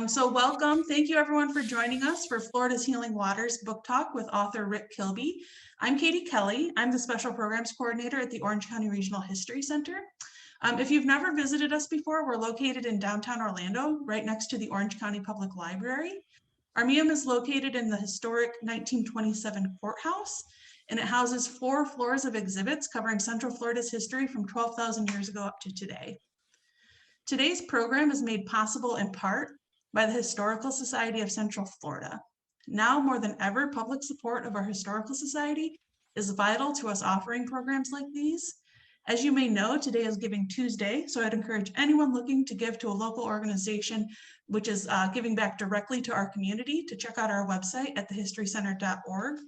So welcome. Thank you everyone for joining us for Florida's Healing Waters Book Talk with author Rick Kilby. I'm Katie Kelly. I'm the Special Programs Coordinator at the Orange County Regional History Center. If you've never visited us before, we're located in downtown Orlando, right next to the Orange County Public Library. Our museum is located in the historic 1927 courthouse, and it houses 4 floors of exhibits covering Central Florida's history from 12,000 years ago up to today. Today's program is made possible in part by the Historical Society of Central Florida. Now more than ever, public support of our Historical Society is vital to us offering programs like these. As you may know, today is Giving Tuesday, so I'd encourage anyone looking to give to a local organization which is giving back directly to our community to check out our website at thehistorycenter.org.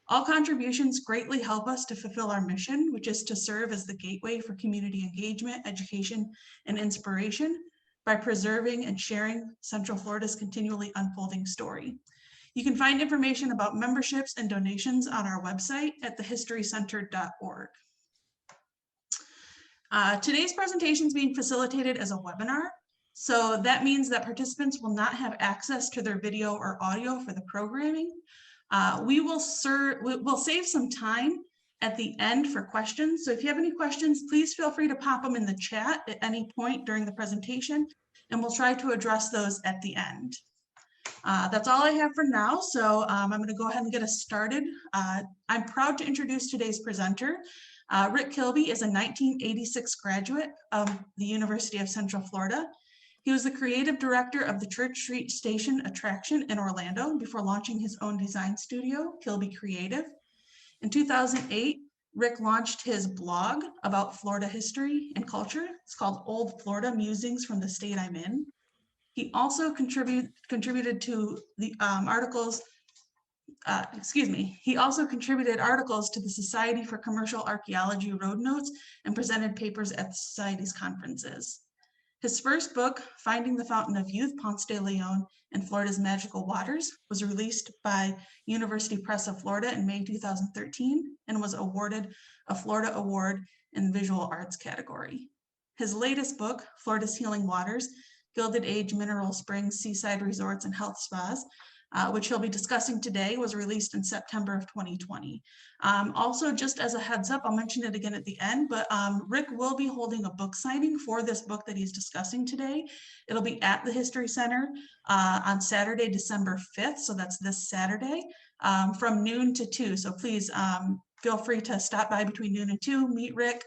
All contributions greatly help us to fulfill our mission, which is to serve as the gateway for community engagement, education, and inspiration by preserving and sharing Central Florida's continually unfolding story. You can find information about memberships and donations on our website at thehistorycenter.org. Today's presentation is being facilitated as a webinar, so that means that participants will not have access to their video or audio for the programming. We'll save some time at the end for questions. So if you have any questions, please feel free to pop them in the chat at any point during the presentation, and we'll try to address those at the end. That's all I have for now. So I'm going to go ahead and get us started. I'm proud to introduce today's presenter. Rick Kilby is a 1986 graduate of the University of Central Florida. He was the creative director of the Church Street Station attraction in Orlando before launching his own design studio, Kilby Creative. In 2008, Rick launched his blog about Florida history and culture. It's called Old Florida Musings from the State I'm In. He also contributed to the He also contributed articles to the Society for Commercial Archaeology Road Notes and presented papers at the Society's conferences. His first book, Finding the Fountain of Youth, Ponce de Leon and Florida's Magical Waters, was released by University Press of Florida in May 2013 and was awarded a Florida Award in the Visual Arts category. His latest book, Florida's Healing Waters, Gilded Age Mineral Springs, Seaside Resorts and Health Spas, which he'll be discussing today, was released in September of 2020. Also, just as a heads up, I'll mention it again at the end, but Rick will be holding a book signing for this book that he's discussing today. It'll be at the History Center on Saturday, December 5th, so that's this Saturday, from noon to 2. So please feel free to stop by between noon and 2, meet Rick,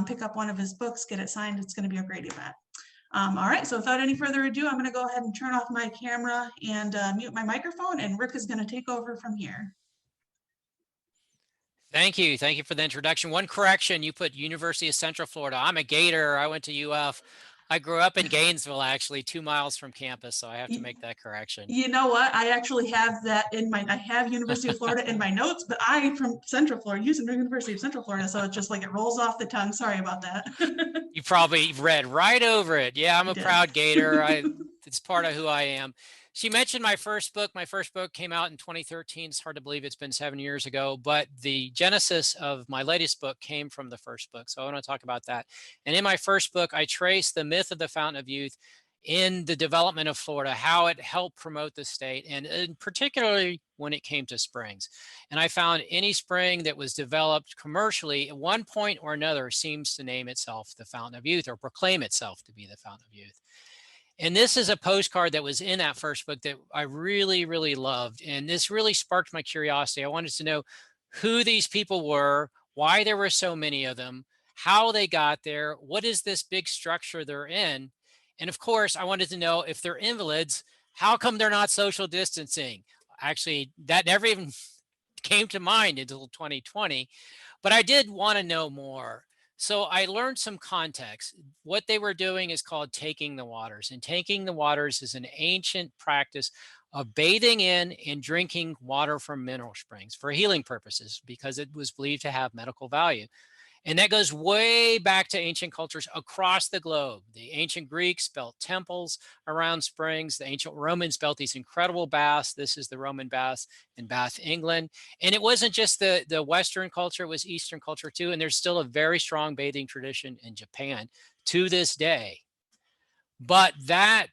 pick up one of his books, get it signed. It's going to be a great event. All right, so without any further ado, I'm going to go ahead and turn off my camera and mute my microphone, and Rick is going to take over from here. Thank you. Thank you for the introduction. One correction, you put University of Central Florida. I'm a Gator. I went to UF. I grew up in Gainesville, actually, 2 miles from campus, so I have to make that correction. You know what? I actually have that in I have University of Florida in my notes, but I'm from Central Florida, using the University of Central Florida, so it's just like it rolls off the tongue. Sorry about that. You probably read right over it. Yeah, I'm a proud Gator. It's part of who I am. She mentioned my first book. My first book came out in 2013. It's hard to believe it's been 7 years ago, but the genesis of my latest book came from the first book. So I want to talk about that. And in my first book, I traced the myth of the Fountain of Youth in the development of Florida, how it helped promote the state, and particularly when it came to springs. And I found any spring that was developed commercially at one point or another seems to name itself the Fountain of Youth or proclaim itself to be the Fountain of Youth. And this is a postcard that was in that first book that I really, really loved. And this really sparked my curiosity. I wanted to know who these people were, why there were so many of them, how they got there, what is this big structure they're in? And of course, I wanted to know if they're invalids, how come they're not social distancing? Actually, that never even came to mind until 2020, but I did want to know more. So I learned some context. What they were doing is called taking the waters. And taking the waters is an ancient practice of bathing in and drinking water from mineral springs for healing purposes because it was believed to have medical value. And that goes way back to ancient cultures across the globe. The ancient Greeks built temples around springs. The ancient Romans built these incredible baths. This is the Roman baths in Bath, England. And it wasn't just the Western culture, it was Eastern culture too. And there's still a very strong bathing tradition in Japan to this day. But that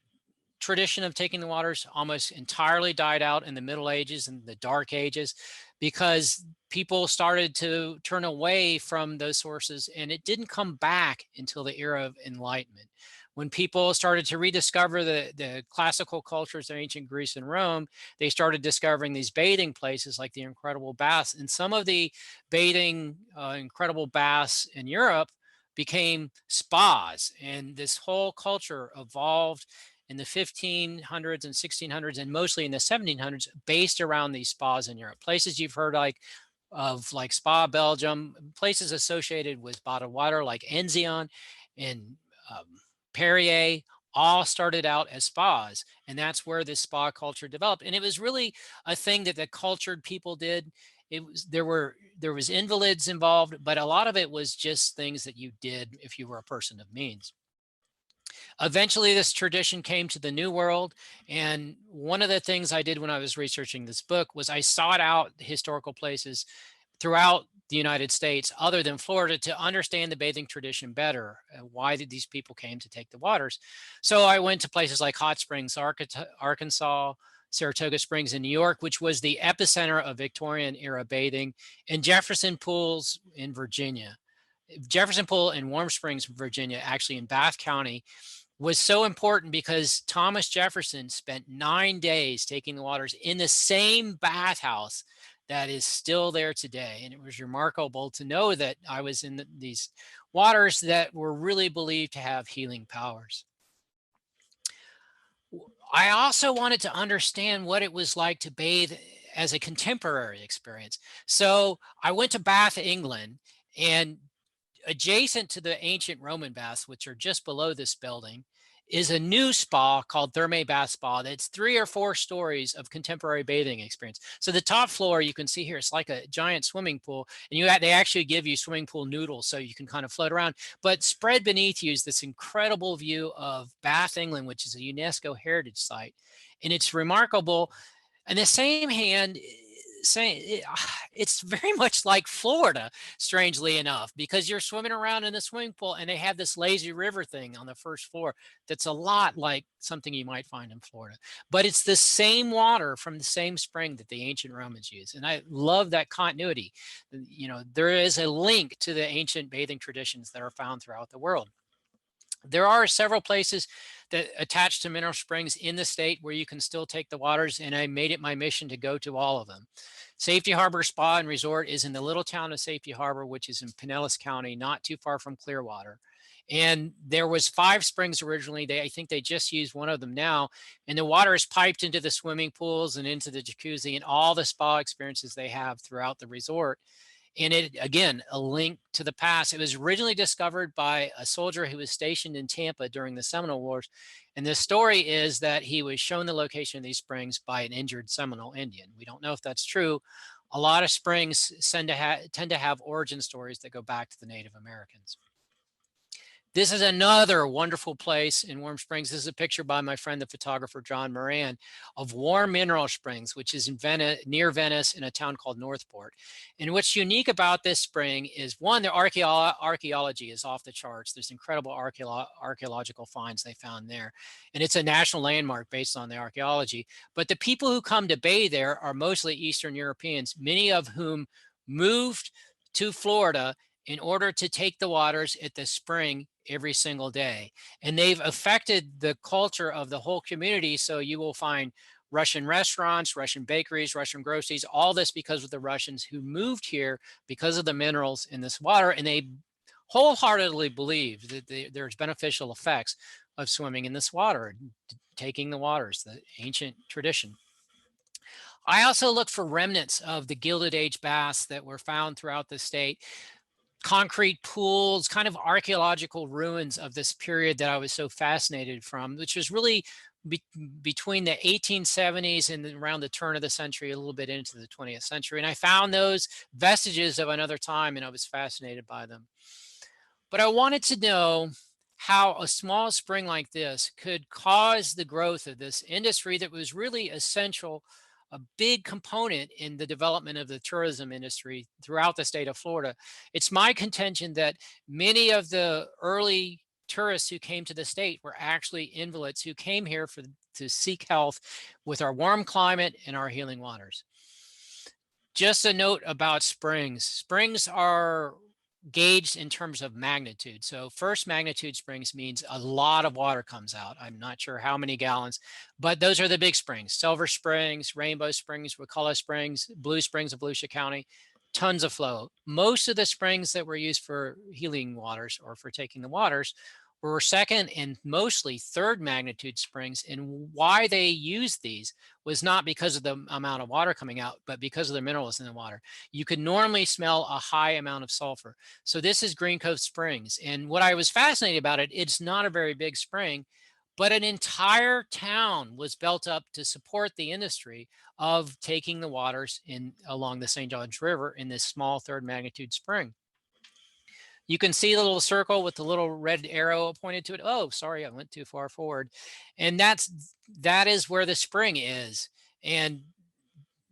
tradition of taking the waters almost entirely died out in the Middle Ages and the Dark Ages because people started to turn away from those sources, and it didn't come back until the era of Enlightenment. When people started to rediscover the classical cultures of ancient Greece and Rome, they started discovering these bathing places like the incredible baths. And some of the bathing incredible baths in Europe became spas. And this whole culture evolved in the 1500s and 1600s and mostly in the 1700s based around these spas in Europe. Places you've heard like Spa Belgium, places associated with bottled water like Enzion and um, Perrier, all started out as spas. And that's where this spa culture developed. And it was really a thing that the cultured people did. It was there was invalids involved, but a lot of it was just things that you did if you were a person of means. Eventually, this tradition came to the New World. And one of the things I did when I was researching this book was I sought out historical places throughout the United States, other than Florida, to understand the bathing tradition better. Why did these people came to take the waters? So I went to places like Hot Springs, Arkansas, Saratoga Springs in New York, which was the epicenter of Victorian era bathing, and Jefferson Pools in Virginia. Jefferson Pool in Warm Springs, Virginia, actually in Bath County, was so important because Thomas Jefferson spent 9 days taking the waters in the same bathhouse that is still there today. And it was remarkable to know that I was in these waters that were really believed to have healing powers. I also wanted to understand what it was like to bathe as a contemporary experience. So I went to Bath, England, and adjacent to the ancient Roman baths, which are just below this building, is a new spa called Thermae Bath Spa. That's 3 or 4 stories of contemporary bathing experience. So the top floor you can see here, it's like a giant swimming pool, and they actually give you swimming pool noodles so you can kind of float around. But spread beneath you is this incredible view of Bath, England, which is a UNESCO heritage site. And it's remarkable. On the same hand, it's very much like Florida, strangely enough, because you're swimming around in the swimming pool and they have this lazy river thing on the first floor that's a lot like something you might find in Florida. But it's the same water from the same spring that the ancient Romans used. And I love that continuity. There is a link to the ancient bathing traditions that are found throughout the world. There are several places that attach to mineral springs in the state where you can still take the waters, and I made it my mission to go to all of them. Safety Harbor Spa and Resort is in the little town of Safety Harbor, which is in Pinellas County, not too far from Clearwater. And there was 5 springs originally. I think they just use one of them now. And the water is piped into the swimming pools and into the jacuzzi and all the spa experiences they have throughout the resort. And it, again, a link to the past. It was originally discovered by a soldier who was stationed in Tampa during the Seminole Wars. And the story is that he was shown the location of these springs by an injured Seminole Indian. We don't know if that's true. A lot of springs tend to have origin stories that go back to the Native Americans. This is another wonderful place in Warm Springs. This is a picture by my friend, the photographer, John Moran, of Warm Mineral Springs, which is in Venice, near Venice in a town called Northport. And what's unique about this spring is, one, the archaeology is off the charts. There's incredible archaeological finds they found there. And it's a national landmark based on the archaeology. But the people who come to bathe there are mostly Eastern Europeans, many of whom moved to Florida in order to take the waters at the spring every single day. And they've affected the culture of the whole community. So you will find Russian restaurants, Russian bakeries, Russian groceries, all this because of the Russians who moved here because of the minerals in this water. And they wholeheartedly believe that there's beneficial effects of swimming in this water, taking the waters, the ancient tradition. I also look for remnants of the Gilded Age baths that were found throughout the state. Concrete pools, kind of archaeological ruins of this period that I was so fascinated from, which was really between the 1870s and around the turn of the century, a little bit into the 20th century. And I found those vestiges of another time, and I was fascinated by them. But I wanted to know how a small spring like this could cause the growth of this industry that was really essential, a big component in the development of the tourism industry throughout the state of Florida. It's my contention that many of the early tourists who came to the state were actually invalids who came here to seek health with our warm climate and our healing waters. Just a note about springs. Springs are gauged in terms of magnitude. So first magnitude springs means a lot of water comes out. I'm not sure how many gallons, but those are the big springs. Silver Springs, Rainbow Springs, Wikilea Springs, Blue Springs of Volusia County, tons of flow. Most of the springs that were used for healing waters or for taking the waters were second and mostly third magnitude springs. And why they used these was not because of the amount of water coming out, but because of the minerals in the water. You could normally smell a high amount of sulfur. So this is Green Cove Springs. And what I was fascinated about it, it's not a very big spring, but an entire town was built up to support the industry of taking the waters along the St. Johns River in this small third magnitude spring. You can see the little circle with the little red arrow pointed to it. Oh, sorry, I went too far forward. And that is where the spring is. And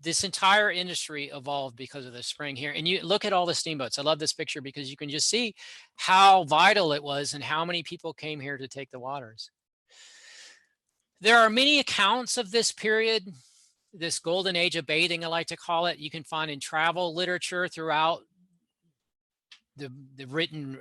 this entire industry evolved because of the spring here. And you look at all the steamboats. I love this picture because you can just see how vital it was and how many people came here to take the waters. There are many accounts of this period, this golden age of bathing, I like to call it. You can find in travel literature throughout the written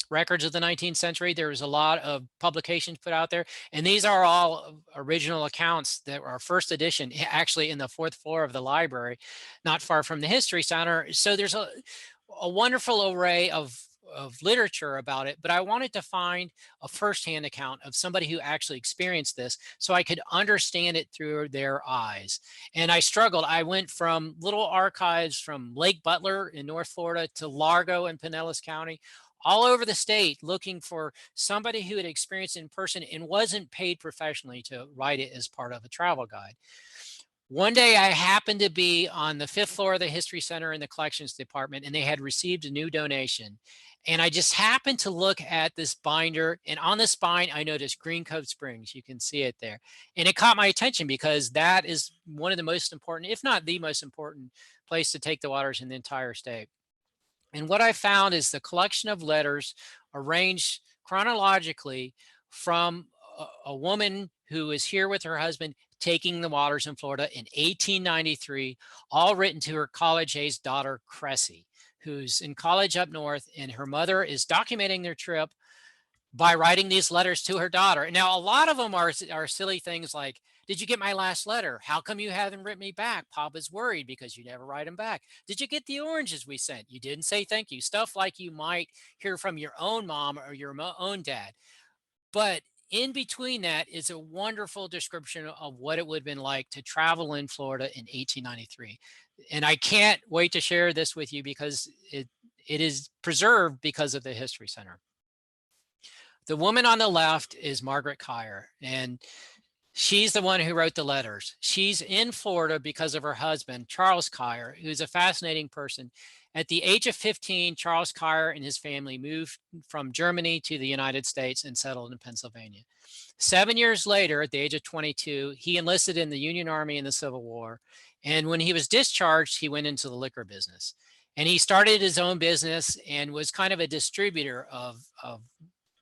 records of the 19th century. There was a lot of publications put out there, and these are all original accounts that were first edition, actually in the fourth floor of the library, not far from the History Center. So there's a wonderful array of literature about it, but I wanted to find a firsthand account of somebody who actually experienced this so I could understand it through their eyes. And I struggled. I went from little archives from Lake Butler in North Florida to Largo in Pinellas County, all over the state, looking for somebody who had experienced it in person and wasn't paid professionally to write it as part of a travel guide. One day I happened to be on the fifth floor of the History Center in the collections department, and they had received a new donation. And I just happened to look at this binder, and on the spine, I noticed Green Cove Springs. You can see it there. And it caught my attention because that is one of the most important, if not the most important place to take the waters in the entire state. And what I found is the collection of letters arranged chronologically from a woman who is here with her husband taking the waters in Florida in 1893, all written to her college-aged daughter, Cressy, who's in college up north, and her mother is documenting their trip by writing these letters to her daughter. And now a lot of them are silly things like, did you get my last letter? How come you haven't written me back? Papa's worried because you never write him back. Did you get the oranges we sent? You didn't say thank you. Stuff like you might hear from your own mom or your own dad. But in between that is a wonderful description of what it would have been like to travel in Florida in 1893. And I can't wait to share this with you because it is preserved because of the History Center. The woman on the left is Margaret Kyer, and she's the one who wrote the letters. She's in Florida because of her husband, Charles Kyer, who's a fascinating person. At the age of 15, Charles Kyer and his family moved from Germany to the United States and settled in Pennsylvania. 7 years later, at the age of 22, he enlisted in the Union Army in the Civil War. And when he was discharged, he went into the liquor business. And he started his own business and was kind of a distributor of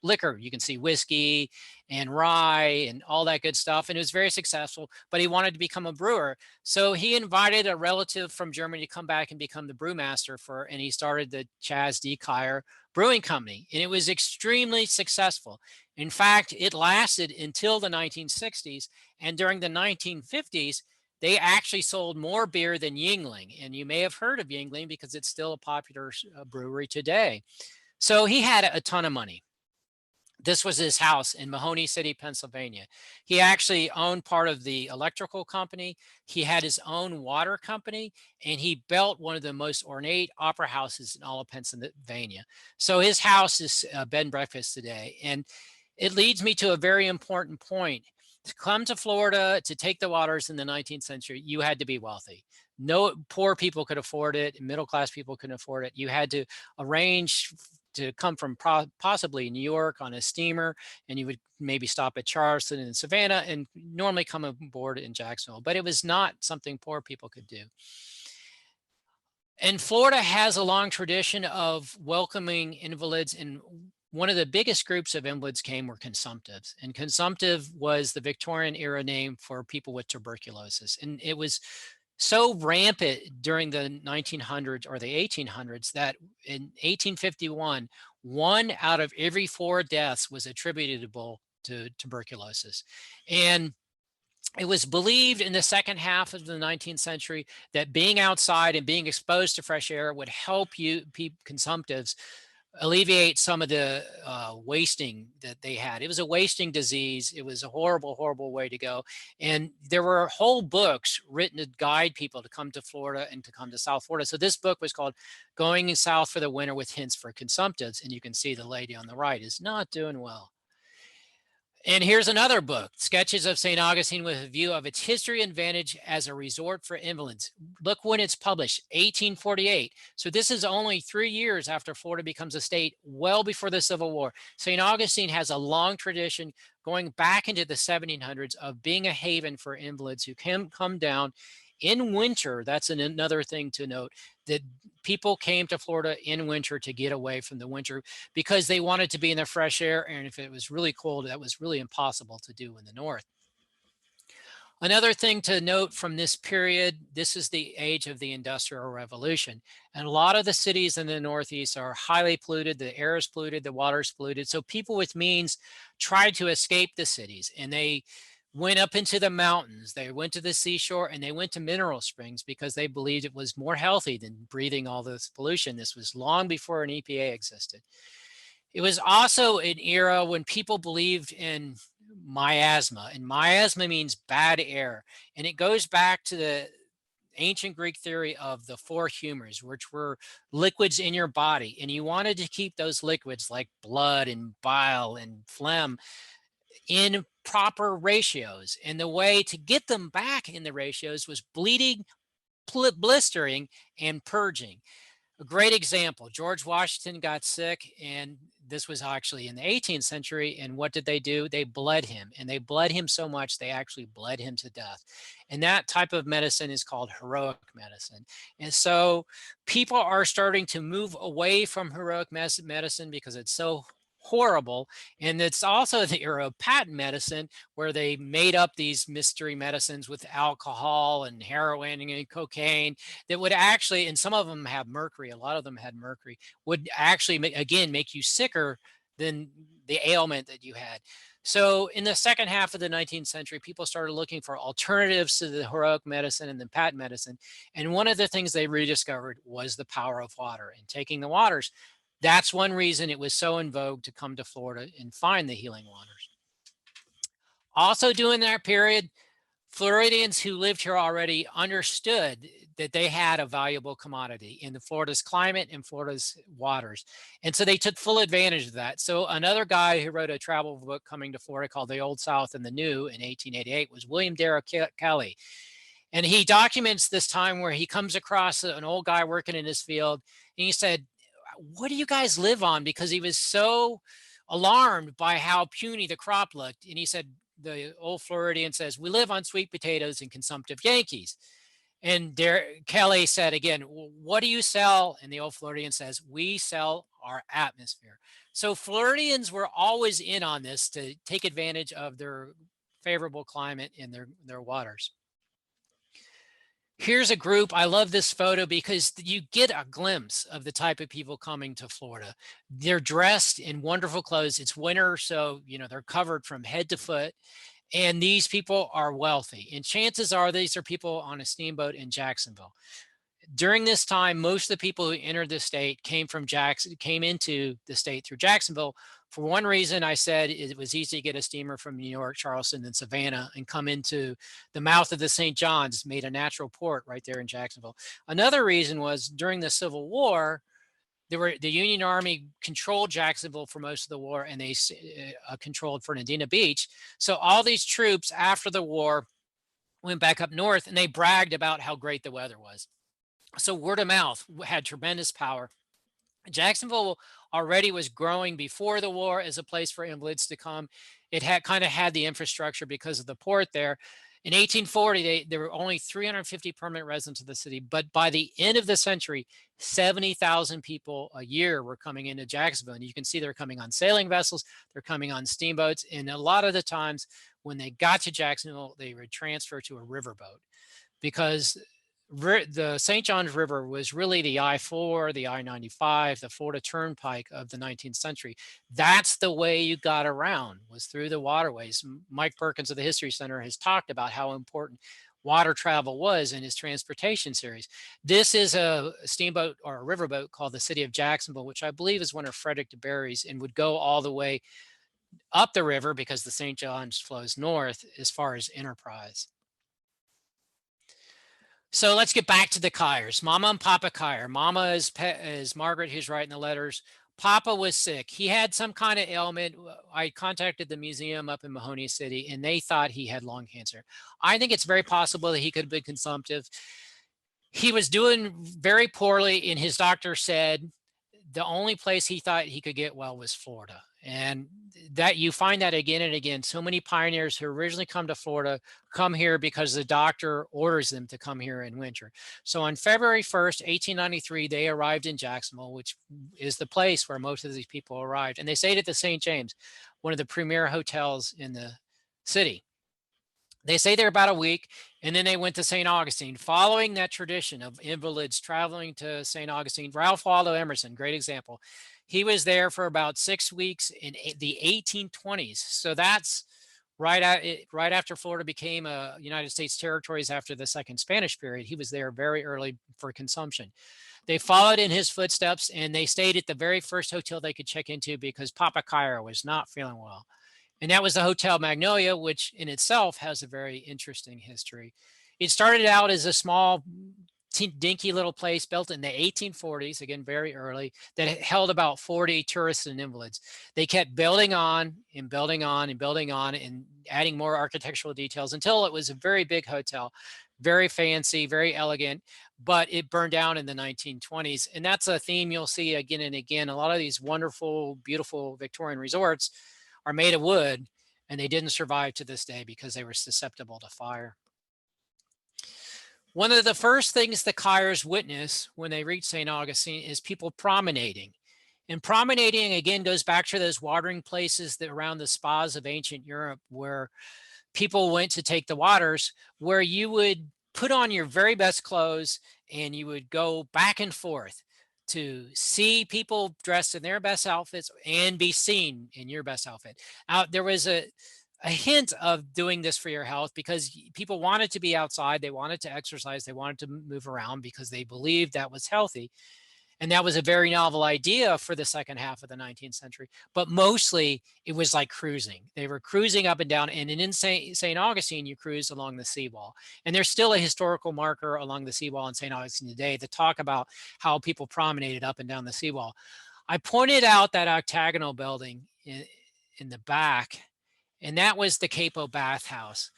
liquor. You can see whiskey and rye and all that good stuff. And it was very successful, but he wanted to become a brewer. So he invited a relative from Germany to come back and become the brewmaster and he started the Chas D. Kyer Brewing Company. And it was extremely successful. In fact, it lasted until the 1960s. And during the 1950s, they actually sold more beer than Yuengling. And you may have heard of Yuengling because it's still a popular brewery today. So he had a ton of money. This was his house in Mahoney City, Pennsylvania. He actually owned part of the electrical company. He had his own water company, and he built one of the most ornate opera houses in all of Pennsylvania. So his house is a bed and breakfast today. And it leads me to a very important point. To come to Florida to take the waters in the 19th century, you had to be wealthy. No poor people could afford it. Middle-class people couldn't afford it. You had to arrange to come from possibly New York on a steamer, and you would maybe stop at Charleston and Savannah and normally come aboard in Jacksonville, but it was not something poor people could do. And Florida has a long tradition of welcoming invalids, and one of the biggest groups of invalids were consumptives. And consumptive was the Victorian era name for people with tuberculosis. And it was so rampant during the 1900s or the 1800s that in 1851, 1 out of every 4 deaths was attributable to tuberculosis. And it was believed in the second half of the 19th century that being outside and being exposed to fresh air would help you, consumptives, alleviate some of the wasting that they had. It was a wasting disease. It was a horrible, horrible way to go. And there were whole books written to guide people to come to Florida and to come to South Florida. So this book was called Going South for the Winter with Hints for Consumptives. And you can see the lady on the right is not doing well. And here's another book, Sketches of St. Augustine with a View of Its History and Advantage as a Resort for Invalids. Look when it's published, 1848. So this is only 3 years after Florida becomes a state, well before the Civil War. St. Augustine has a long tradition going back into the 1700s of being a haven for invalids who can come down in winter. That's another thing to note, that people came to Florida in winter to get away from the winter because they wanted to be in the fresh air. And if it was really cold, that was really impossible to do in the north. Another thing to note from this period, this is the age of the Industrial Revolution. And a lot of the cities in the Northeast are highly polluted. The air is polluted, the water is polluted. So people with means tried to escape the cities, and they went up into the mountains. They went to the seashore, and they went to mineral springs because they believed it was more healthy than breathing all this pollution. This was long before an EPA existed. It was also an era when people believed in miasma, and miasma means bad air. And it goes back to the ancient Greek theory of the 4 humors, which were liquids in your body. And you wanted to keep those liquids like blood and bile and phlegm in proper ratios. And the way to get them back in the ratios was bleeding, blistering, and purging. A great example, George Washington got sick, and this was actually in the 18th century. And what did they do? They bled him, and they bled him so much they actually bled him to death. And that type of medicine is called heroic medicine. And so people are starting to move away from heroic medicine because it's so horrible. And it's also the era of patent medicine, where they made up these mystery medicines with alcohol and heroin and cocaine that would actually, and some of them have mercury, a lot of them had mercury, would actually again make you sicker than the ailment that you had. So in the second half of the 19th century, people started looking for alternatives to the heroic medicine and the patent medicine. And one of the things they rediscovered was the power of water and taking the waters. That's one reason it was so in vogue to come to Florida and find the healing waters. Also during that period, Floridians who lived here already understood that they had a valuable commodity in the Florida's climate and Florida's waters. And so they took full advantage of that. So another guy who wrote a travel book coming to Florida called The Old South and the New in 1888 was William Darrell Kelly. And he documents this time where he comes across an old guy working in his field, and he said, "What do you guys live on?" Because he was so alarmed by how puny the crop looked. And he said, the old Floridian says, "We live on sweet potatoes and consumptive Yankees." And Kelly said again, "What do you sell?" And the old Floridian says, "We sell our atmosphere." So Floridians were always in on this to take advantage of their favorable climate in their waters. Here's a group. I love this photo because you get a glimpse of the type of people coming to Florida. They're dressed in wonderful clothes. It's winter, so they're covered from head to foot. And these people are wealthy. And chances are these are people on a steamboat in Jacksonville. During this time, most of the people who entered the state came into the state through Jacksonville. For one reason, I said it was easy to get a steamer from New York, Charleston, and Savannah and come into the mouth of the St. John's, made a natural port right there in Jacksonville. Another reason was during the Civil War, the Union Army controlled Jacksonville for most of the war, and they controlled Fernandina Beach. So all these troops after the war went back up north, and they bragged about how great the weather was. So word of mouth had tremendous power. Jacksonville already was growing before the war as a place for invalids to come. It had kind of had the infrastructure because of the port there. In 1840, there were only 350 permanent residents of the city, but by the end of the century, 70,000 people a year were coming into Jacksonville. And you can see they're coming on sailing vessels, they're coming on steamboats, and a lot of the times when they got to Jacksonville, they would transfer to a riverboat because the St. Johns River was really the I-4, the I-95, the Florida Turnpike of the 19th century. That's the way you got around, was through the waterways. Mike Perkins of the History Center has talked about how important water travel was in his transportation series. This is a steamboat or a riverboat called the City of Jacksonville, which I believe is one of Frederick de Barry's, and would go all the way up the river because the St. Johns flows north as far as Enterprise. So let's get back to the Kyers. Mama and Papa Kyer. Mama is Margaret, who's writing the letters. Papa was sick. He had some kind of ailment. I contacted the museum up in Mahoney City, and they thought he had lung cancer. I think it's very possible that he could have been consumptive. He was doing very poorly, and his doctor said the only place he thought he could get well was Florida. And that you find that again and again. So many pioneers who originally come to Florida come here because the doctor orders them to come here in winter. So on February 1st, 1893, they arrived in Jacksonville, which is the place where most of these people arrived. And they stayed at the St. James, one of the premier hotels in the city. They stayed there about a week, and then they went to St. Augustine, following that tradition of invalids traveling to St. Augustine. Ralph Waldo Emerson, great example. He was there for about 6 weeks in the 1820s. So that's right after Florida became a United States territories after the Second Spanish period. He was there very early for consumption. They followed in his footsteps, and they stayed at the very first hotel they could check into because Papa Kyer was not feeling well. And that was the Hotel Magnolia, which in itself has a very interesting history. It started out as a small, dinky little place built in the 1840s, again, very early, that held about 40 tourists and invalids. They kept building on and building on and building on and adding more architectural details until it was a very big hotel, very fancy, very elegant, but it burned down in the 1920s. And that's a theme you'll see again and again. A lot of these wonderful, beautiful Victorian resorts are made of wood, and they didn't survive to this day because they were susceptible to fire. One of the first things the Kyers witness when they reach St. Augustine is people promenading. And promenading, again, goes back to those watering places that around the spas of ancient Europe where people went to take the waters, where you would put on your very best clothes and you would go back and forth to see people dressed in their best outfits and be seen in your best outfit. There was a hint of doing this for your health because people wanted to be outside, they wanted to exercise, they wanted to move around because they believed that was healthy. And that was a very novel idea for the second half of the 19th century. But mostly it was like cruising. They were cruising up and down. And in St. Augustine, you cruise along the seawall. And there's still a historical marker along the seawall in St. Augustine today to talk about how people promenaded up and down the seawall. I pointed out that octagonal building in the back, and that was the Capo bathhouse.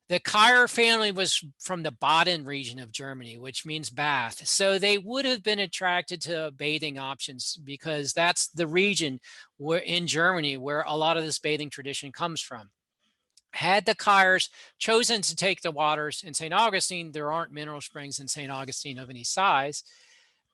The Kyer family was from the Baden region of Germany, which means bath. So they would have been attracted to bathing options because that's the region where in Germany where a lot of this bathing tradition comes from. Had the Kyers chosen to take the waters in St. Augustine, there aren't mineral springs in St. Augustine of any size.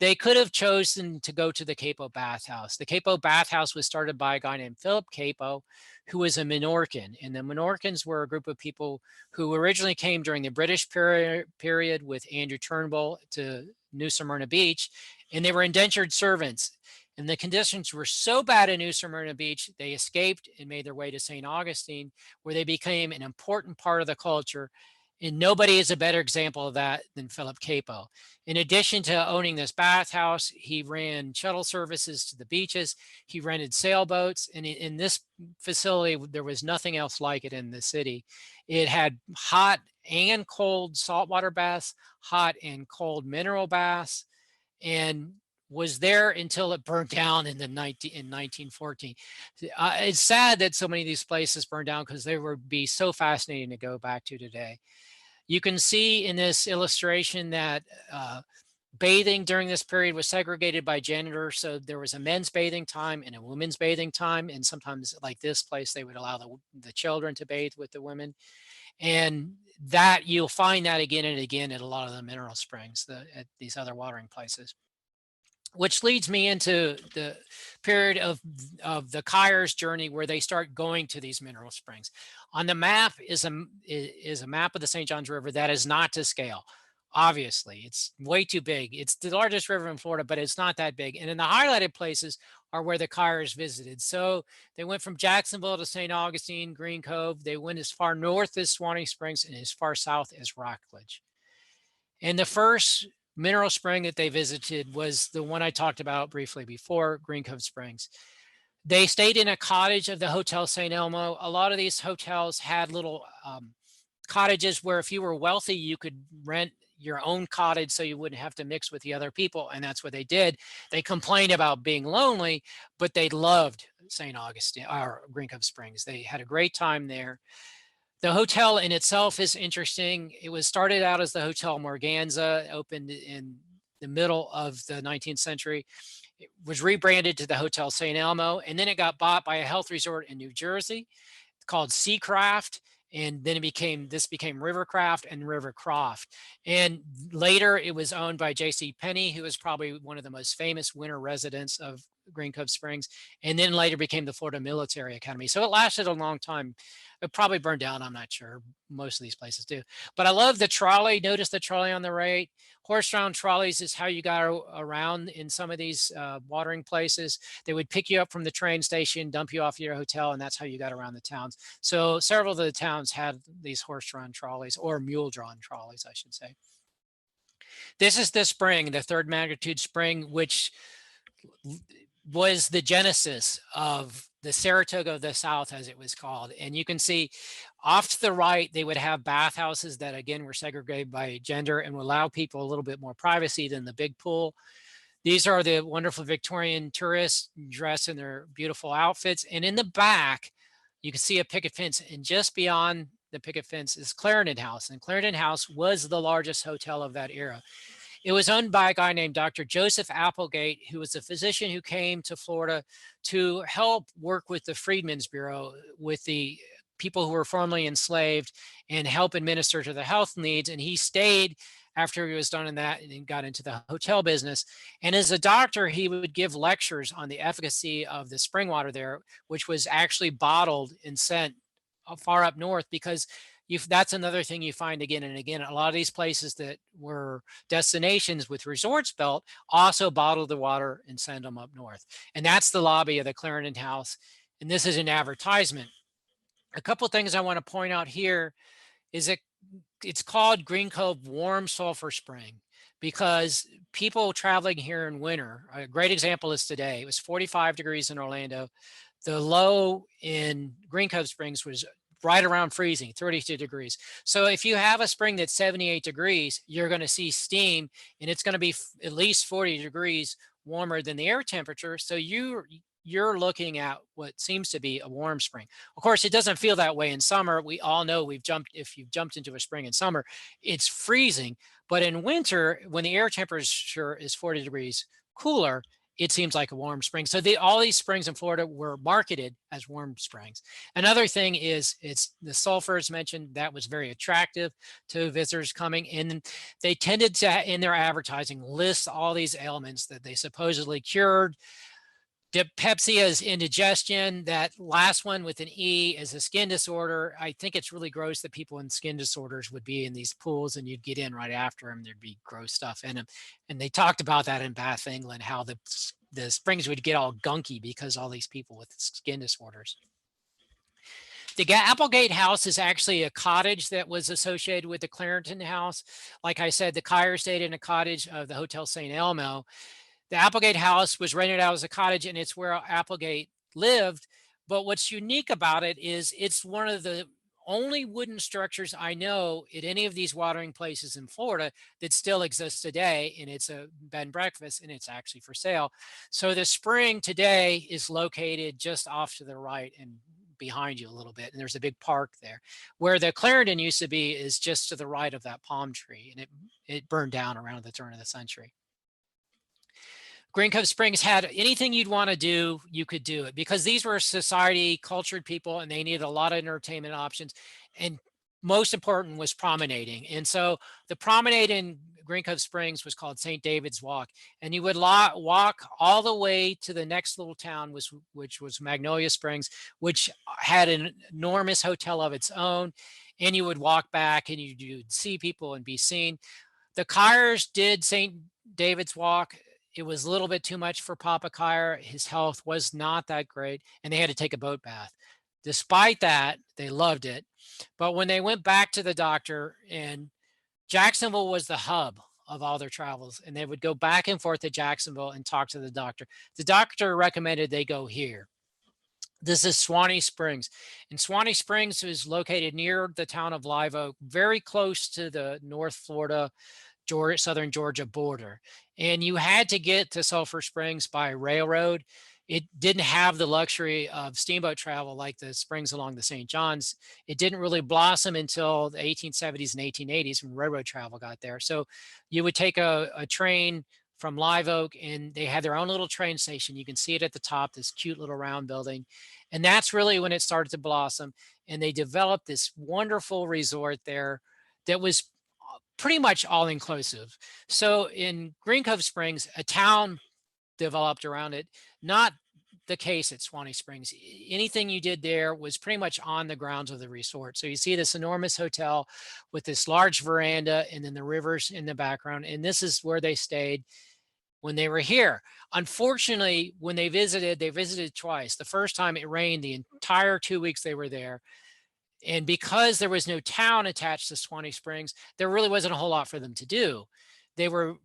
They could have chosen to go to the Capo bathhouse. The Capo bathhouse was started by a guy named Philip Capo, who was a Minorcan. And the Minorcans were a group of people who originally came during the British period with Andrew Turnbull to New Smyrna Beach, and they were indentured servants. And the conditions were so bad in New Smyrna Beach, they escaped and made their way to St. Augustine, where they became an important part of the culture. And nobody is a better example of that than Philip Capo. In addition to owning this bathhouse, he ran shuttle services to the beaches. He rented sailboats. And in this facility, there was nothing else like it in the city. It had hot and cold saltwater baths, hot and cold mineral baths, and was there until it burned down in 1914. It's sad that so many of these places burned down because they would be so fascinating to go back to today. You can see in this illustration that bathing during this period was segregated by gender. So there was a men's bathing time and a women's bathing time. And sometimes like this place, they would allow the children to bathe with the women. And that you'll find that again and again at a lot of the mineral springs, at these other watering places. Which leads me into the period of the Kyers journey where they start going to these mineral springs. On the map is a map of the St. Johns River that is not to scale. Obviously, it's way too big. It's the largest river in Florida, but it's not that big. And in the highlighted places are where the Kyers visited. So they went from Jacksonville to St. Augustine, Green Cove. They went as far north as Swanny Springs and as far south as Rockledge. And the first mineral spring that they visited was the one I talked about briefly before, Green Cove Springs. They stayed in a cottage of the Hotel St. Elmo. A lot of these hotels had little cottages where if you were wealthy, you could rent your own cottage so you wouldn't have to mix with the other people. And that's what they did. They complained about being lonely, but they loved St. Augustine or Green Cove Springs. They had a great time there. The hotel in itself is interesting. It was started out as the Hotel Morganza, opened in the middle of the 19th century. It was rebranded to the Hotel St. Elmo, and then it got bought by a health resort in New Jersey called Seacraft. And then this became Rivercraft and Rivercroft. And later it was owned by J.C. Penney, who was probably one of the most famous winter residents of Green Cove Springs, and then later became the Florida Military Academy. So it lasted a long time. It probably burned down, I'm not sure. Most of these places do. But I love the trolley. Notice the trolley on the right. Horse-drawn trolleys is how you got around in some of these watering places. They would pick you up from the train station, dump you off at your hotel, and that's how you got around the towns. So several of the towns had these horse-drawn trolleys, or mule-drawn trolleys, I should say. This is the spring, the third magnitude spring, which was the genesis of the Saratoga of the South, as it was called. And you can see off to the right, they would have bathhouses that, again, were segregated by gender and would allow people a little bit more privacy than the big pool. These are the wonderful Victorian tourists dressed in their beautiful outfits. And in the back, you can see a picket fence. And just beyond the picket fence is Clarendon House. And Clarendon House was the largest hotel of that era. It was owned by a guy named Dr. Joseph Applegate, who was a physician who came to Florida to help work with the Freedmen's Bureau, with the people who were formerly enslaved, and help administer to the health needs. And he stayed after he was done in that and got into the hotel business. And as a doctor, he would give lectures on the efficacy of the spring water there, which was actually bottled and sent far up north, because that's another thing you find again and again. A lot of these places that were destinations with resorts built also bottled the water and send them up north. And that's the lobby of the Clarendon House. And this is an advertisement. A couple of things I want to point out here is that it's called Green Cove Warm Sulphur Spring because people traveling here in winter, a great example is today. It was 45 degrees in Orlando. The low in Green Cove Springs was right around freezing, 32 degrees. So if you have a spring that's 78 degrees, you're going to see steam, and it's going to be at least 40 degrees warmer than the air temperature. So you're looking at what seems to be a warm spring. Of course, it doesn't feel that way in summer. We all know if you've jumped into a spring in summer, it's freezing. But in winter, when the air temperature is 40 degrees cooler, it seems like a warm spring. So all these springs in Florida were marketed as warm springs. Another thing is it's the sulfur is mentioned. That was very attractive to visitors coming. And they tended to, in their advertising, list all these ailments that they supposedly cured. Dyspepsia is indigestion. That last one with an E is a skin disorder. I think it's really gross that people in skin disorders would be in these pools and you'd get in right after them. There'd be gross stuff in them. And they talked about that in Bath, England, how the springs would get all gunky because all these people with skin disorders. The Applegate House is actually a cottage that was associated with the Clarendon House. Like I said, the Kyers stayed in a cottage of the Hotel St. Elmo. The Applegate House was rented out as a cottage, and it's where Applegate lived. But what's unique about it is it's one of the only wooden structures I know at any of these watering places in Florida that still exists today. And it's a bed and breakfast, and it's actually for sale. So the spring today is located just off to the right and behind you a little bit. And there's a big park there. Where the Clarendon used to be is just to the right of that palm tree. And it burned down around the turn of the century. Green Cove Springs had anything you'd want to do, you could do it, because these were society cultured people and they needed a lot of entertainment options. And most important was promenading. And so the promenade in Green Cove Springs was called St. David's Walk. And you would walk all the way to the next little town, which was Magnolia Springs, which had an enormous hotel of its own. And you would walk back and you'd see people and be seen. The Kyers did St. David's Walk. It was a little bit too much for Papa Kyer. His health was not that great, and they had to take a boat bath. Despite that, they loved it. But when they went back to the doctor, and Jacksonville was the hub of all their travels, and they would go back and forth to Jacksonville and talk to the doctor. The doctor recommended they go here. This is Swanny Springs. And Swanny Springs is located near the town of Live Oak, very close to the North Florida, southern Georgia border. And you had to get to Sulphur Springs by railroad. It didn't have the luxury of steamboat travel like the springs along the St. Johns. It didn't really blossom until the 1870s and 1880s when railroad travel got there. So you would take a train from Live Oak, and they had their own little train station. You can see it at the top, this cute little round building. And that's really when it started to blossom. And they developed this wonderful resort there that was pretty much all inclusive. So in Green Cove Springs, a town developed around it, not the case at Swanny Springs. Anything you did there was pretty much on the grounds of the resort. So you see this enormous hotel with this large veranda and then the rivers in the background. And this is where they stayed when they were here. Unfortunately, when they visited twice. The first time it rained the entire 2 weeks they were there. And because there was no town attached to Swanny Springs, there really wasn't a whole lot for them to do. They were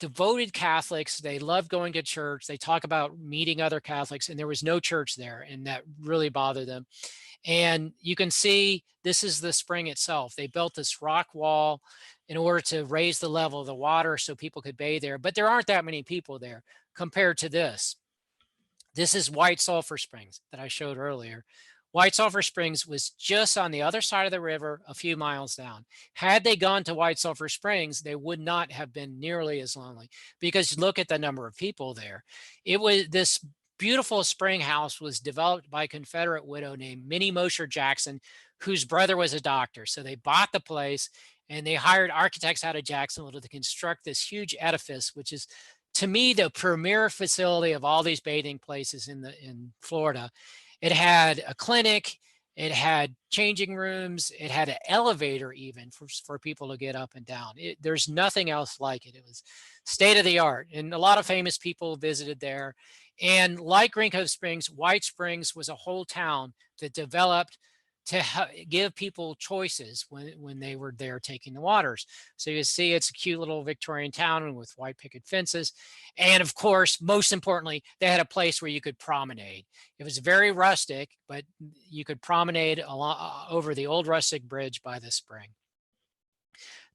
devoted Catholics. They loved going to church. They talk about meeting other Catholics, and there was no church there, and that really bothered them. And you can see this is the spring itself. They built this rock wall in order to raise the level of the water so people could bathe there, but there aren't that many people there compared to this. This is White Sulphur Springs that I showed earlier. White Sulphur Springs was just on the other side of the river, a few miles down. Had they gone to White Sulphur Springs, they would not have been nearly as lonely, because look at the number of people there. It was this beautiful spring house was developed by a Confederate widow named Minnie Mosher Jackson, whose brother was a doctor. So they bought the place and they hired architects out of Jacksonville to construct this huge edifice, which is, to me, the premier facility of all these bathing places in Florida. It had a clinic, it had changing rooms, it had an elevator even for people to get up and down. There's nothing else like it. It was state of the art, and a lot of famous people visited there. And like Green Cove Springs, White Springs was a whole town that developed to give people choices when they were there taking the waters. So you see it's a cute little Victorian town with white picket fences. And of course, most importantly, they had a place where you could promenade. It was very rustic, but you could promenade over the old rustic bridge by the spring.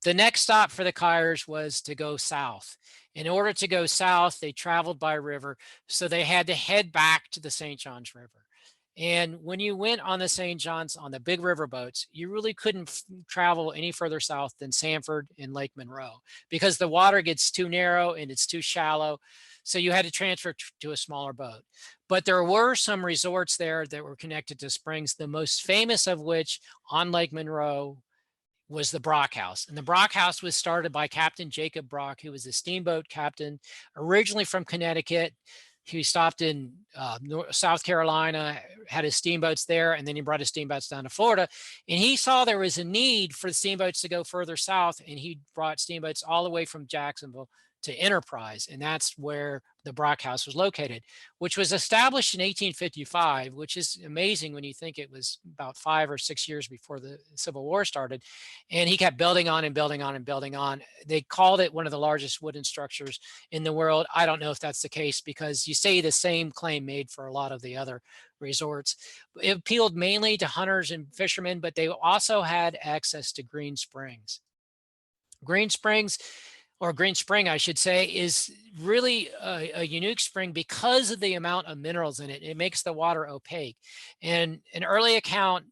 The next stop for the Kyers was to go south. In order to go south, they traveled by river, so they had to head back to the St. Johns River. And when you went on the St. Johns on the big river boats, you really couldn't travel any further south than Sanford and Lake Monroe, because the water gets too narrow and it's too shallow. So you had to transfer to a smaller boat. But there were some resorts there that were connected to springs, the most famous of which on Lake Monroe was the Brock House. And the Brock House was started by Captain Jacob Brock, who was a steamboat captain originally from Connecticut. He stopped in South Carolina, had his steamboats there, and then he brought his steamboats down to Florida. And he saw there was a need for the steamboats to go further south, and he brought steamboats all the way from Jacksonville to Enterprise, and that's where the Brock House was located, which was established in 1855, which is amazing when you think it was about 5 or 6 years before the Civil War started. And he kept building on and building on and building on. They called it one of the largest wooden structures in the world. I don't know if that's the case, because you see the same claim made for a lot of the other resorts. It appealed mainly to hunters and fishermen, but they also had access to Green Springs. Green Springs, or Green Spring, I should say, is really a unique spring because of the amount of minerals in it. It makes the water opaque. And an early account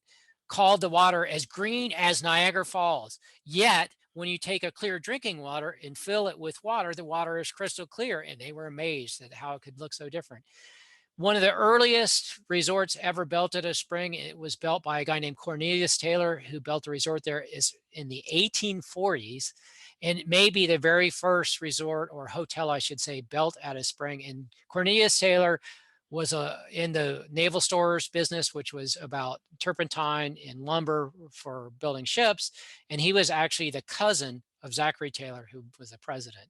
called the water as green as Niagara Falls. Yet, when you take a clear drinking water and fill it with water, the water is crystal clear. And they were amazed at how it could look so different. One of the earliest resorts ever built at a spring, it was built by a guy named Cornelius Taylor, who built a resort there is in the 1840s. And it may be the very first resort or hotel, I should say, built at a spring. And Cornelius Taylor was in the naval stores business, which was about turpentine and lumber for building ships. And he was actually the cousin of Zachary Taylor, who was the president.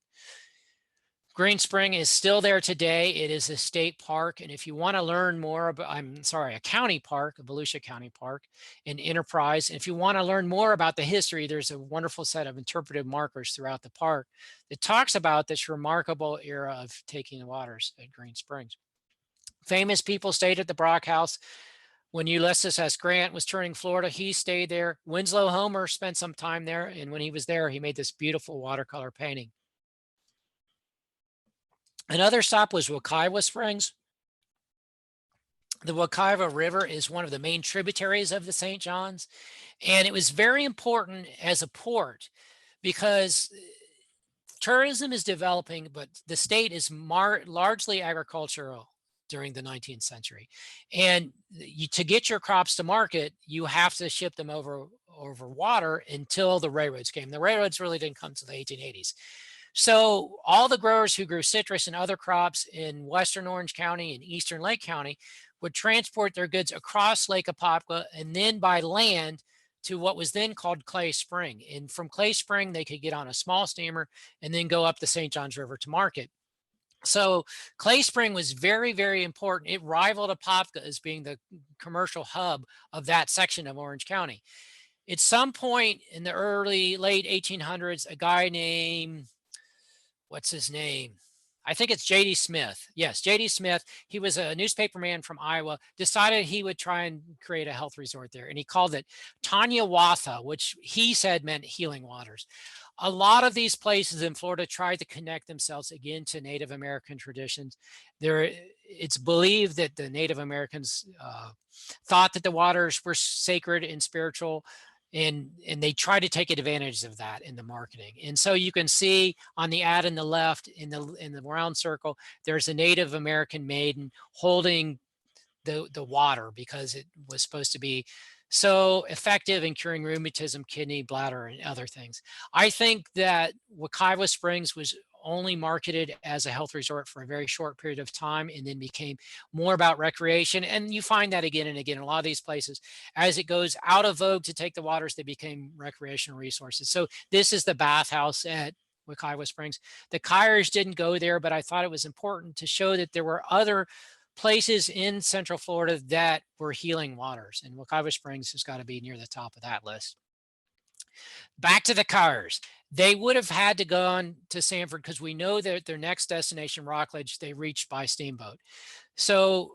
Green Spring is still there today. It is a state park. And if you want to learn more about, a county park, a Volusia County Park in Enterprise. And if you want to learn more about the history, there's a wonderful set of interpretive markers throughout the park that talks about this remarkable era of taking the waters at Green Springs. Famous people stayed at the Brock House. When Ulysses S. Grant was touring Florida, he stayed there. Winslow Homer spent some time there. And when he was there, he made this beautiful watercolor painting. Another stop was Wekiva Springs. The Wekiva River is one of the main tributaries of the St. Johns, and it was very important as a port because tourism is developing, but the state is largely agricultural during the 19th century. And to get your crops to market, you have to ship them over water until the railroads came. The railroads really didn't come until the 1880s. So all the growers who grew citrus and other crops in Western Orange County and Eastern Lake County would transport their goods across Lake Apopka and then by land to what was then called Clay Spring. And from Clay Spring, they could get on a small steamer and then go up the St. Johns River to market. So Clay Spring was very, very important. It rivaled Apopka as being the commercial hub of that section of Orange County. At some point in the late 1800s, a guy named, what's his name? I think it's J.D. Smith. Yes, J.D. Smith. He was a newspaperman from Iowa, decided he would try and create a health resort there. And he called it Tanyawatha, which he said meant healing waters. A lot of these places in Florida tried to connect themselves again to Native American traditions. It's believed that the Native Americans thought that the waters were sacred and spiritual. And they try to take advantage of that in the marketing. And so you can see on the ad in the left, in the round circle, there's a Native American maiden holding the water because it was supposed to be so effective in curing rheumatism, kidney, bladder, and other things. I think that Wekiva Springs was only marketed as a health resort for a very short period of time and then became more about recreation. And you find that again and again in a lot of these places. As it goes out of vogue to take the waters, they became recreational resources. So this is the bathhouse at Wekiva Springs. The Kyers didn't go there, but I thought it was important to show that there were other places in Central Florida that were healing waters. And Wekiva Springs has got to be near the top of that list. Back to the Kyers. They would have had to go on to Sanford because we know that their next destination, Rockledge, they reached by steamboat. So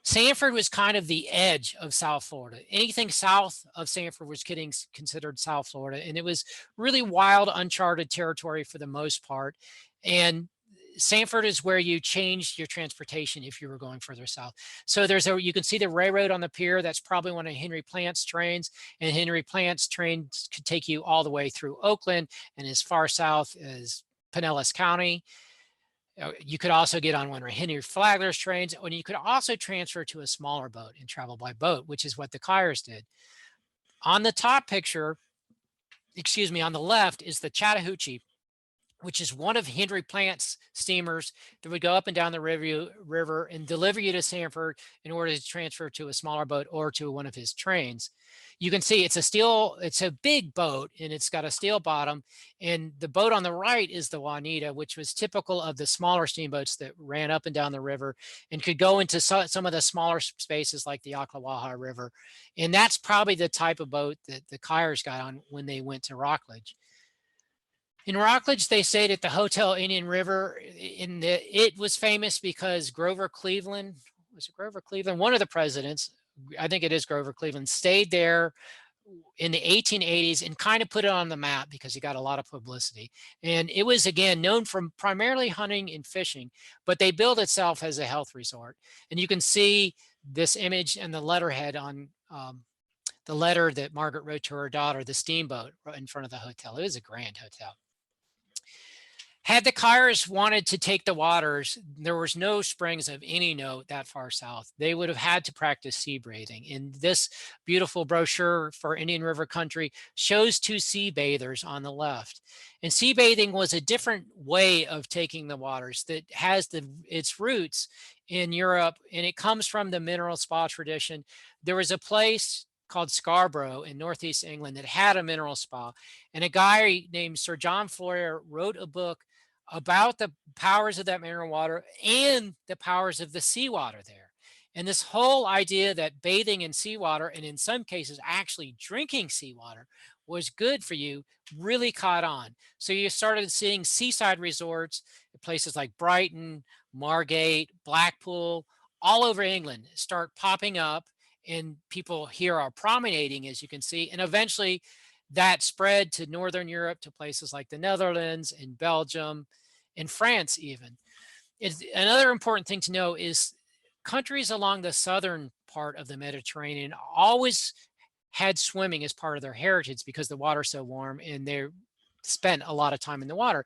Sanford was kind of the edge of South Florida. Anything south of Sanford was getting considered South Florida. And it was really wild, uncharted territory for the most part. And Sanford is where you changed your transportation if you were going further south. So you can see the railroad on the pier. That's probably one of Henry Plant's trains. And Henry Plant's trains could take you all the way through Oakland and as far south as Pinellas County. You could also get on one of Henry Flagler's trains, and you could also transfer to a smaller boat and travel by boat, which is what the Kyers did. On the top picture, on the left is the Chattahoochee, which is one of Henry Plant's steamers that would go up and down the river and deliver you to Sanford in order to transfer to a smaller boat or to one of his trains. You can see it's a big boat and it's got a steel bottom. And the boat on the right is the Juanita, which was typical of the smaller steamboats that ran up and down the river and could go into some of the smaller spaces like the Ocklawaha River. And that's probably the type of boat that the Kyers got on when they went to Rockledge. In Rockledge, they stayed at the Hotel Indian River. It was famous because Grover Cleveland, one of the presidents, I think it is Grover Cleveland, stayed there in the 1880s and kind of put it on the map because he got a lot of publicity. And it was, again, known for primarily hunting and fishing, but they billed itself as a health resort. And you can see this image and the letterhead on the letter that Margaret wrote to her daughter, the steamboat, in front of the hotel. It was a grand hotel. Had the Kyers wanted to take the waters, there was no springs of any note that far south. They would have had to practice sea bathing. And this beautiful brochure for Indian River country shows 2 sea bathers on the left. And sea bathing was a different way of taking the waters that has its roots in Europe, and it comes from the mineral spa tradition. There was a place called Scarborough in Northeast England that had a mineral spa, and a guy named Sir John Floyer wrote a book about the powers of that mineral water and the powers of the seawater there. And this whole idea that bathing in seawater, and in some cases actually drinking seawater, was good for you really caught on. So you started seeing seaside resorts in places like Brighton, Margate, Blackpool, all over England start popping up, and people here are promenading, as you can see. And eventually that spread to Northern Europe, to places like the Netherlands and Belgium and France even. Another important thing to know is countries along the southern part of the Mediterranean always had swimming as part of their heritage because the water's so warm and they spent a lot of time in the water.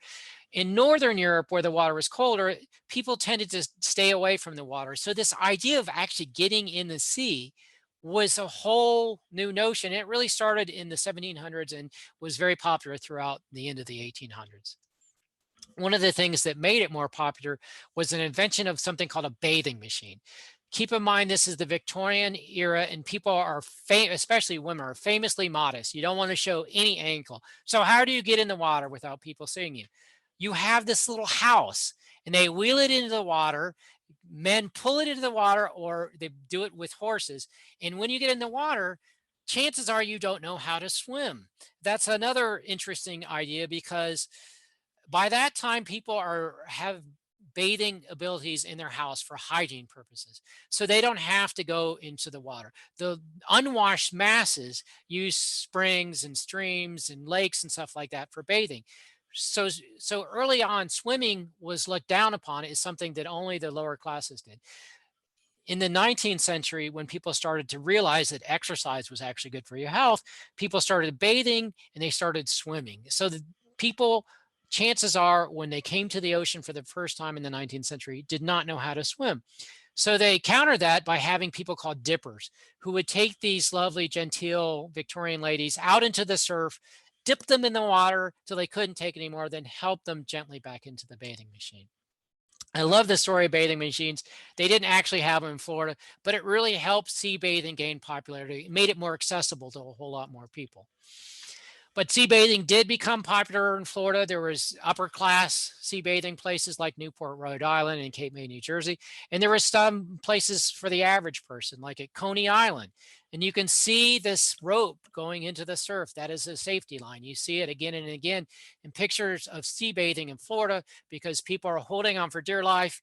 In Northern Europe, where the water was colder, people tended to stay away from the water. So this idea of actually getting in the sea was a whole new notion. It really started in the 1700s and was very popular throughout the end of the 1800s. One of the things that made it more popular was an invention of something called a bathing machine. Keep in mind, this is the Victorian era, and people are, especially women, are famously modest. You don't want to show any ankle. So how do you get in the water without people seeing you? You have this little house, and they wheel it into the water. Men pull it into the water, or they do it with horses. And when you get in the water, chances are you don't know how to swim. That's another interesting idea, because by that time, people have bathing abilities in their house for hygiene purposes. So they don't have to go into the water. The unwashed masses use springs and streams and lakes and stuff like that for bathing. So early on, swimming was looked down upon as something that only the lower classes did. In the 19th century, when people started to realize that exercise was actually good for your health, people started bathing and they started swimming. So the people, chances are, when they came to the ocean for the first time in the 19th century, did not know how to swim. So they countered that by having people called dippers, who would take these lovely, genteel Victorian ladies out into the surf, dip them in the water till they couldn't take anymore, then help them gently back into the bathing machine. I love the story of bathing machines. They didn't actually have them in Florida, but it really helped sea bathing gain popularity. It made it more accessible to a whole lot more people. But sea bathing did become popular in Florida. There was upper class sea bathing places like Newport, Rhode Island, and Cape May, New Jersey. And there were some places for the average person, like at Coney Island. And you can see this rope going into the surf. That is a safety line. You see it again and again in pictures of sea bathing in Florida, because people are holding on for dear life,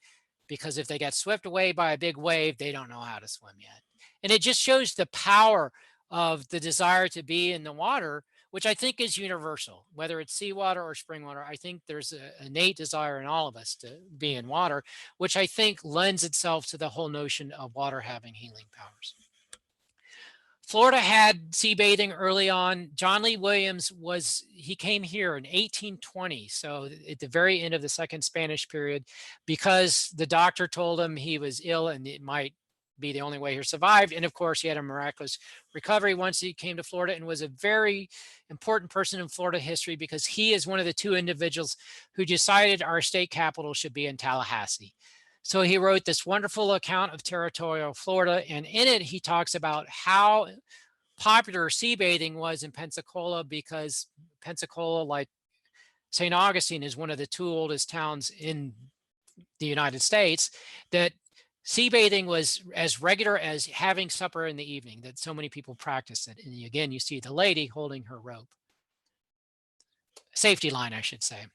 because if they get swept away by a big wave, they don't know how to swim yet. And it just shows the power of the desire to be in the water, which I think is universal, whether it's seawater or spring water. I think there's an innate desire in all of us to be in water, which I think lends itself to the whole notion of water having healing powers. Florida had sea bathing early on. John Lee Williams he came here in 1820, so at the very end of the second Spanish period, because the doctor told him he was ill and it might be the only way he survived. And of course, he had a miraculous recovery once he came to Florida, and was a very important person in Florida history, because he is one of the 2 individuals who decided our state capital should be in Tallahassee. So he wrote this wonderful account of territorial Florida, and in it he talks about how popular sea bathing was in Pensacola, because Pensacola, like St. Augustine, is one of the 2 oldest towns in the United States, that sea bathing was as regular as having supper in the evening, that so many people practiced it. And again, you see the lady holding her rope. Safety line, I should say.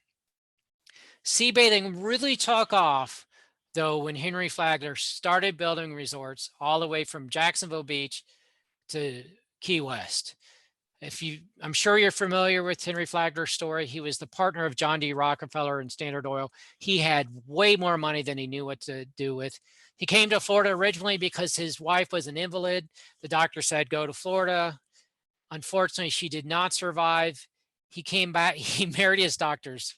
Sea bathing really took off, though, when Henry Flagler started building resorts all the way from Jacksonville Beach to Key West. I'm sure you're familiar with Henry Flagler's story. He was the partner of John D. Rockefeller and Standard Oil. He had way more money than he knew what to do with. He came to Florida originally because his wife was an invalid. The doctor said, go to Florida. Unfortunately, she did not survive. He came back. He married his doctor's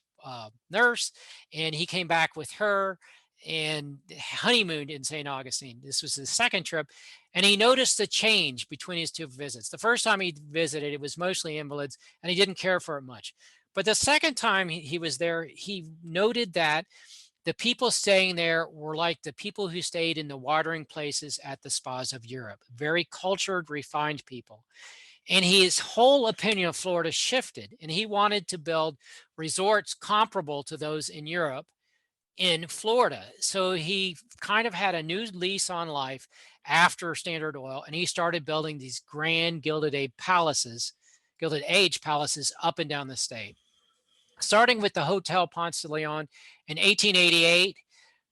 nurse, and he came back with her and honeymooned in St. Augustine. This was his second trip, and he noticed the change between his two visits. The first time he visited, it was mostly invalids, and he didn't care for it much. But the second time he was there, he noted that the people staying there were like the people who stayed in the watering places at the spas of Europe, very cultured, refined people. And his whole opinion of Florida shifted, and he wanted to build resorts comparable to those in Europe in Florida. So he kind of had a new lease on life after Standard Oil, and he started building these grand Gilded Age palaces up and down the state. Starting with the Hotel Ponce de Leon in 1888.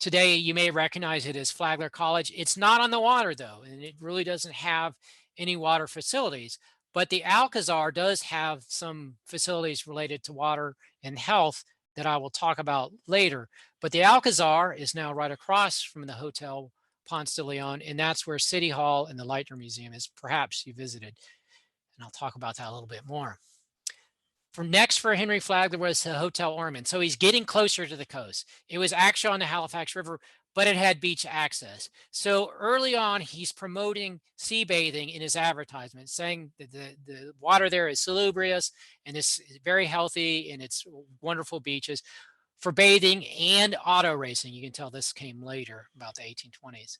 Today, you may recognize it as Flagler College. It's not on the water, though, and it really doesn't have any water facilities. But the Alcazar does have some facilities related to water and health that I will talk about later. But the Alcazar is now right across from the Hotel Ponce de Leon, and that's where City Hall and the Leitner Museum is. Perhaps you visited, and I'll talk about that a little bit more. For Henry Flagler was the Hotel Ormond. So he's getting closer to the coast. It was actually on the Halifax River, but it had beach access. So early on, he's promoting sea bathing in his advertisement, saying that the water there is salubrious and it's very healthy and it's wonderful beaches for bathing and auto racing. You can tell this came later, about the 1820s.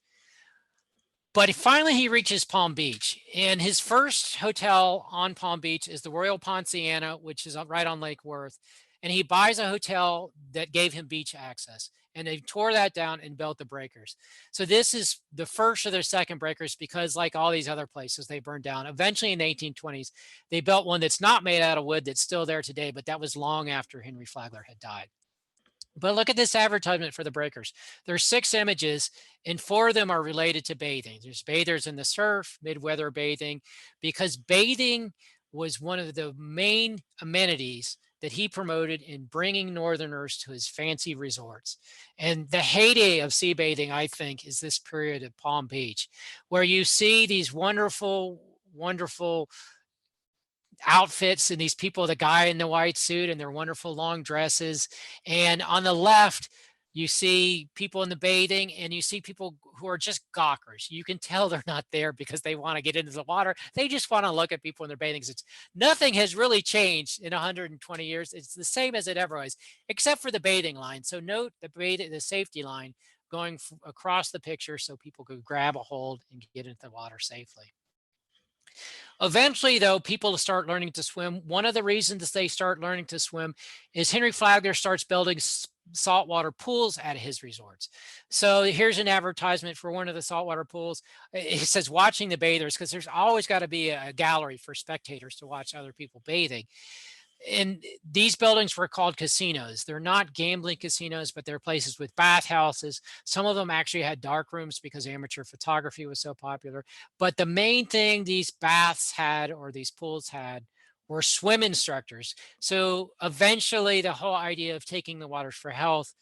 But finally, he reaches Palm Beach, and his first hotel on Palm Beach is the Royal Ponciana, which is right on Lake Worth. And he buys a hotel that gave him beach access, and they tore that down and built the breakers. So this is the first of their second breakers because, like all these other places, they burned down. Eventually, in the 1820s, they built one that's not made out of wood that's still there today, but that was long after Henry Flagler had died. But look at this advertisement for the breakers. There's 6 images, and 4 of them are related to bathing. There's bathers in the surf, mid-weather bathing, because bathing was one of the main amenities that he promoted in bringing Northerners to his fancy resorts. And the heyday of sea bathing, I think, is this period at Palm Beach, where you see these wonderful, wonderful outfits and these people, the guy in the white suit and their wonderful long dresses. And on the left, you see people in the bathing and you see people who are just gawkers. You can tell they're not there because they want to get into the water. They just want to look at people in their bathing suits. Nothing has really changed in 120 years. It's the same as it ever was, except for the bathing line. So note the safety line going across the picture so people could grab a hold and get into the water safely. Eventually, though, people start learning to swim. One of the reasons they start learning to swim is Henry Flagler starts building saltwater pools at his resorts. So here's an advertisement for one of the saltwater pools. It says watching the bathers, because there's always got to be a gallery for spectators to watch other people bathing. And these buildings were called casinos. They're not gambling casinos, but they're places with bathhouses. Some of them actually had dark rooms because amateur photography was so popular. But the main thing these baths had, or these pools had, were swim instructors. So eventually the whole idea of taking the waters for health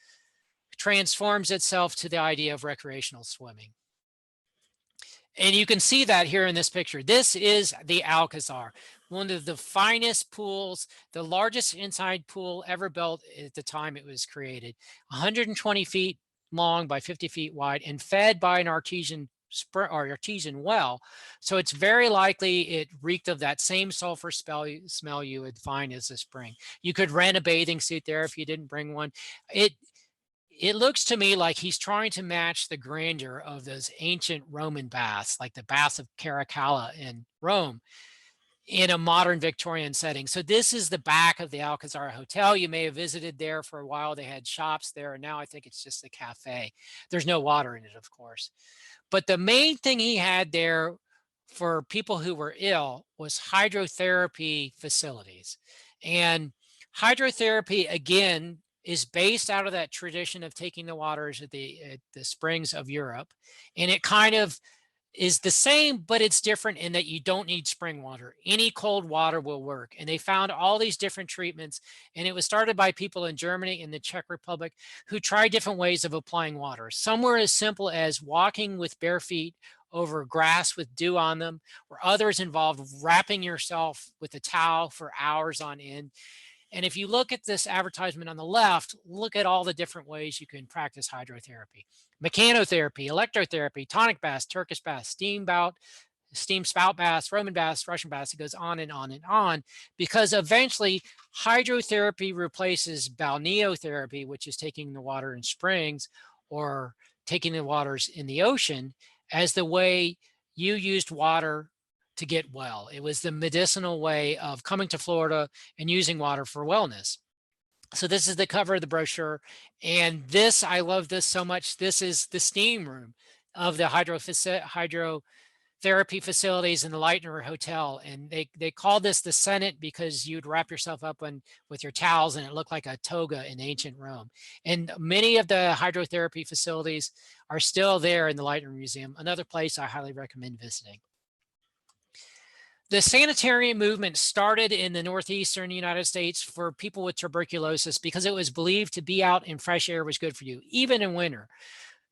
transforms itself to the idea of recreational swimming. And you can see that here in this picture. This is the Alcazar, one of the finest pools, the largest inside pool ever built at the time it was created, 120 feet long by 50 feet wide and fed by an artesian well. So it's very likely it reeked of that same sulfur smell you would find as a spring. You could rent a bathing suit there if you didn't bring one. It looks to me like he's trying to match the grandeur of those ancient Roman baths, like the baths of Caracalla in Rome, in a modern Victorian setting. So this is the back of the Alcazar Hotel. You may have visited there for a while. They had shops there, and now I think it's just a cafe. There's no water in it, of course. But the main thing he had there for people who were ill was hydrotherapy facilities. And hydrotherapy, again, is based out of that tradition of taking the waters at the springs of Europe. And it kind of is the same, but it's different in that you don't need spring water. Any cold water will work. And they found all these different treatments. And it was started by people in Germany and the Czech Republic who tried different ways of applying water. Some were as simple as walking with bare feet over grass with dew on them, or others involved wrapping yourself with a towel for hours on end. And if you look at this advertisement on the left, look at all the different ways you can practice hydrotherapy. Mechanotherapy, electrotherapy, tonic baths, Turkish baths, steam spout baths, Roman baths, Russian baths. It goes on and on and on, because eventually hydrotherapy replaces balneotherapy, which is taking the water in springs or taking the waters in the ocean, as the way you used water to get well. It was the medicinal way of coming to Florida and using water for wellness. So this is the cover of the brochure. And this, I love this so much. This is the steam room of the hydrotherapy facilities in the Enlightenment Hotel. And they called this the Senate because you'd wrap yourself up with your towels and it looked like a toga in ancient Rome. And many of the hydrotherapy facilities are still there in the Enlightenment Museum, another place I highly recommend visiting. The sanitarian movement started in the northeastern United States for people with tuberculosis because it was believed to be out in fresh air was good for you, even in winter.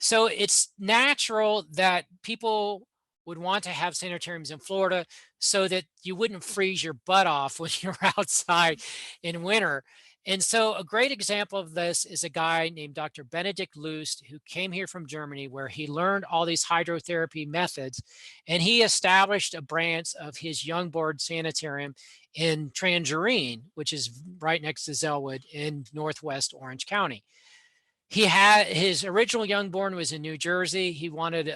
So it's natural that people would want to have sanitariums in Florida so that you wouldn't freeze your butt off when you're outside in winter. And so a great example of this is a guy named Dr. Benedict Lust, who came here from Germany, where he learned all these hydrotherapy methods, and he established a branch of his young board sanitarium in Tangerine, which is right next to Zellwood in Northwest Orange County. He had his original youngborn was in New Jersey. He wanted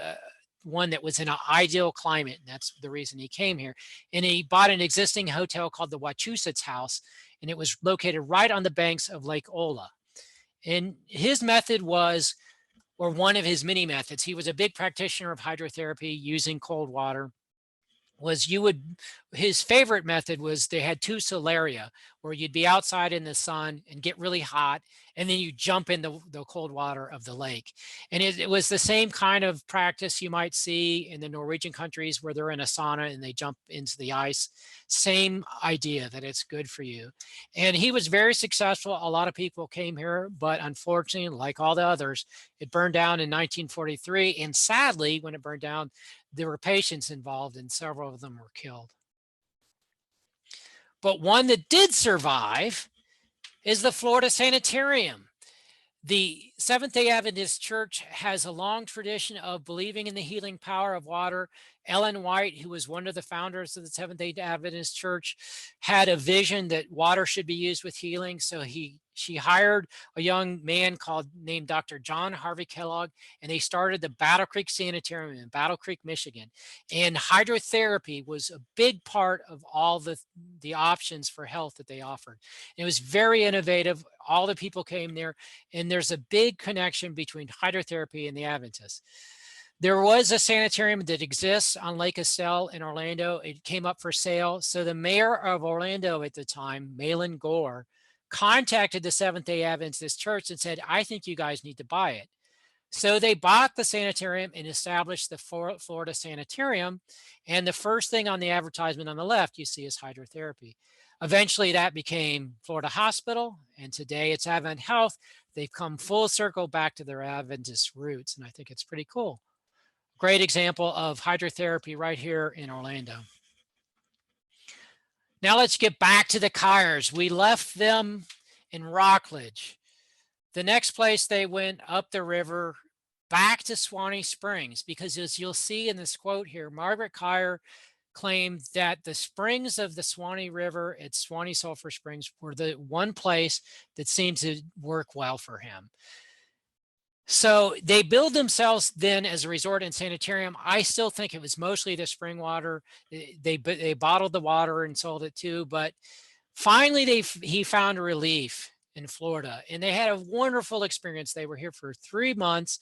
one that was in an ideal climate, and that's the reason he came here. And he bought an existing hotel called the Wachusett House, and it was located right on the banks of Lake Ola. And his method was, or one of his many methods, he was a big practitioner of hydrotherapy using cold water, was his favorite method was they had 2 solaria where you'd be outside in the sun and get really hot, and then you jump in the cold water of the lake. And it was the same kind of practice you might see in the Norwegian countries where they're in a sauna and they jump into the ice. Same idea that it's good for you. And he was very successful. A lot of people came here, but unfortunately, like all the others, it burned down in 1943. And sadly, when it burned down, there were patients involved and several of them were killed. But one that did survive is the Florida Sanitarium. The Seventh-day Adventist Church has a long tradition of believing in the healing power of water. Ellen White, who was one of the founders of the Seventh-day Adventist Church, had a vision that water should be used with healing. So she hired a young man named Dr. John Harvey Kellogg, and they started the Battle Creek Sanitarium in Battle Creek, Michigan. And hydrotherapy was a big part of all the options for health that they offered. It was very innovative. All the people came there, and there's a big connection between hydrotherapy and the Adventists. There was a sanitarium that exists on Lake Estelle in Orlando. It came up for sale. So the mayor of Orlando at the time, Malin Gore, contacted the Seventh-day Adventist Church and said, I think you guys need to buy it. So they bought the sanitarium and established the Florida Sanitarium. And the first thing on the advertisement on the left you see is hydrotherapy. Eventually that became Florida Hospital, and today it's Advent Health. They've come full circle back to their Adventist roots, and I think it's pretty cool. Great example of hydrotherapy right here in Orlando. Now let's get back to the Kyers. We left them in Rockledge. The next place they went up the river back to Swanny Springs, because as you'll see in this quote here, Margaret Kyer claimed that the springs of the Swanny River at Swanny Sulphur Springs were the one place that seemed to work well for him. So they billed themselves then as a resort and sanitarium. I still think it was mostly the spring water. They bottled the water and sold it too. But finally, he found a relief in Florida, and they had a wonderful experience. They were here for 3 months.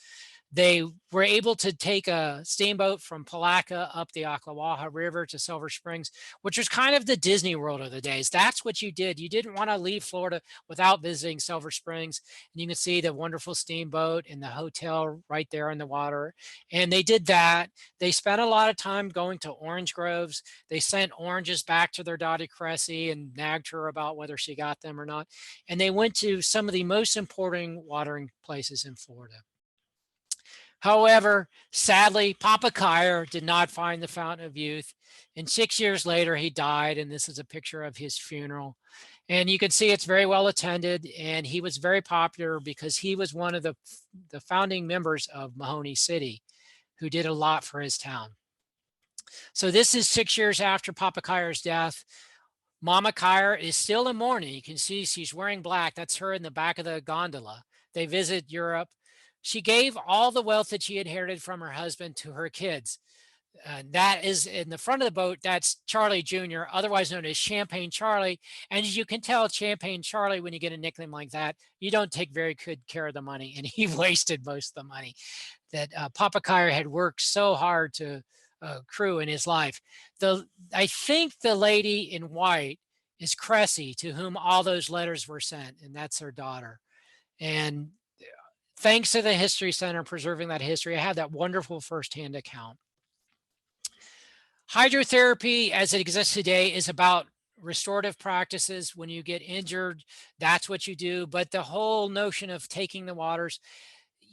They were able to take a steamboat from Palaca up the Ocklawaha River to Silver Springs, which was kind of the Disney World of the days. That's what you did. You didn't want to leave Florida without visiting Silver Springs. And you can see the wonderful steamboat and the hotel right there in the water. And they did that. They spent a lot of time going to orange groves. They sent oranges back to their Dottie Cressy and nagged her about whether she got them or not. And they went to some of the most important watering places in Florida. However, sadly, Papa Kyer did not find the fountain of youth. And 6 years later, he died. And this is a picture of his funeral. And you can see it's very well attended, and he was very popular because he was one of the founding members of Mahoney City, who did a lot for his town. So this is 6 years after Papa Kyer's death. Mama Kyer is still in mourning. You can see she's wearing black. That's her in the back of the gondola. They visit Europe. She gave all the wealth that she inherited from her husband to her kids. That is in the front of the boat. That's Charlie Jr., otherwise known as Champagne Charlie. And as you can tell, Champagne Charlie, when you get a nickname like that, you don't take very good care of the money. And he wasted most of the money that Papa Kyer had worked so hard to accrue in his life. I think the lady in white is Cressy, to whom all those letters were sent, and that's her daughter. And thanks to the History Center preserving that history, I have that wonderful firsthand account. Hydrotherapy as it exists today is about restorative practices. When you get injured, that's what you do. But the whole notion of taking the waters,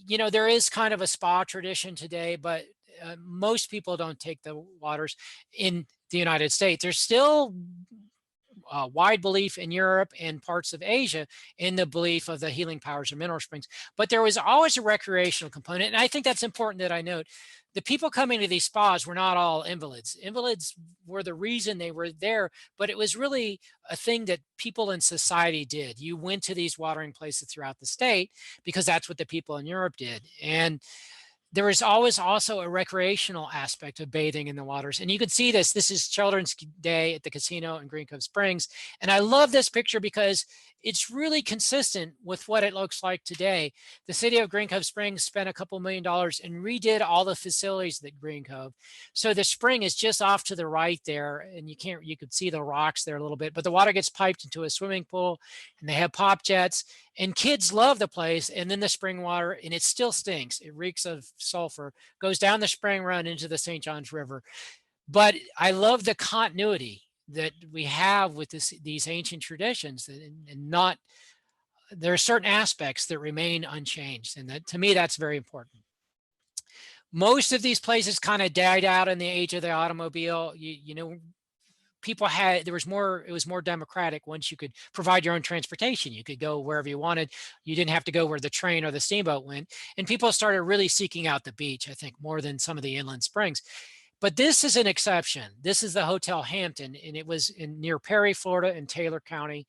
you know, there is kind of a spa tradition today, but most people don't take the waters in the United States. There's still wide belief in Europe and parts of Asia in the belief of the healing powers of mineral springs. But there was always a recreational component. And I think that's important that I note. The people coming to these spas were not all invalids. Invalids were the reason they were there, but it was really a thing that people in society did. You went to these watering places throughout the state because that's what the people in Europe did. And there is always also a recreational aspect of bathing in the waters. And you can see this. This is Children's Day at the casino in Green Cove Springs. And I love this picture because it's really consistent with what it looks like today. The city of Green Cove Springs spent a couple $1 million and redid all the facilities at Green Cove. So the spring is just off to the right there, and you could see the rocks there a little bit, but the water gets piped into a swimming pool, and they have pop jets, and kids love the place. And then the spring water, and it still stinks. It reeks of sulfur, goes down the spring run into the St. Johns River. But I love the continuity that we have with these ancient traditions, and not, there are certain aspects that remain unchanged. And that, to me, that's very important. Most of these places kind of died out in the age of the automobile. You know, people had, it was more democratic once you could provide your own transportation. You could go wherever you wanted. You didn't have to go where the train or the steamboat went. And people started really seeking out the beach, I think, more than some of the inland springs. But this is an exception. This is the Hotel Hampton, and it was near Perry, Florida, in Taylor County.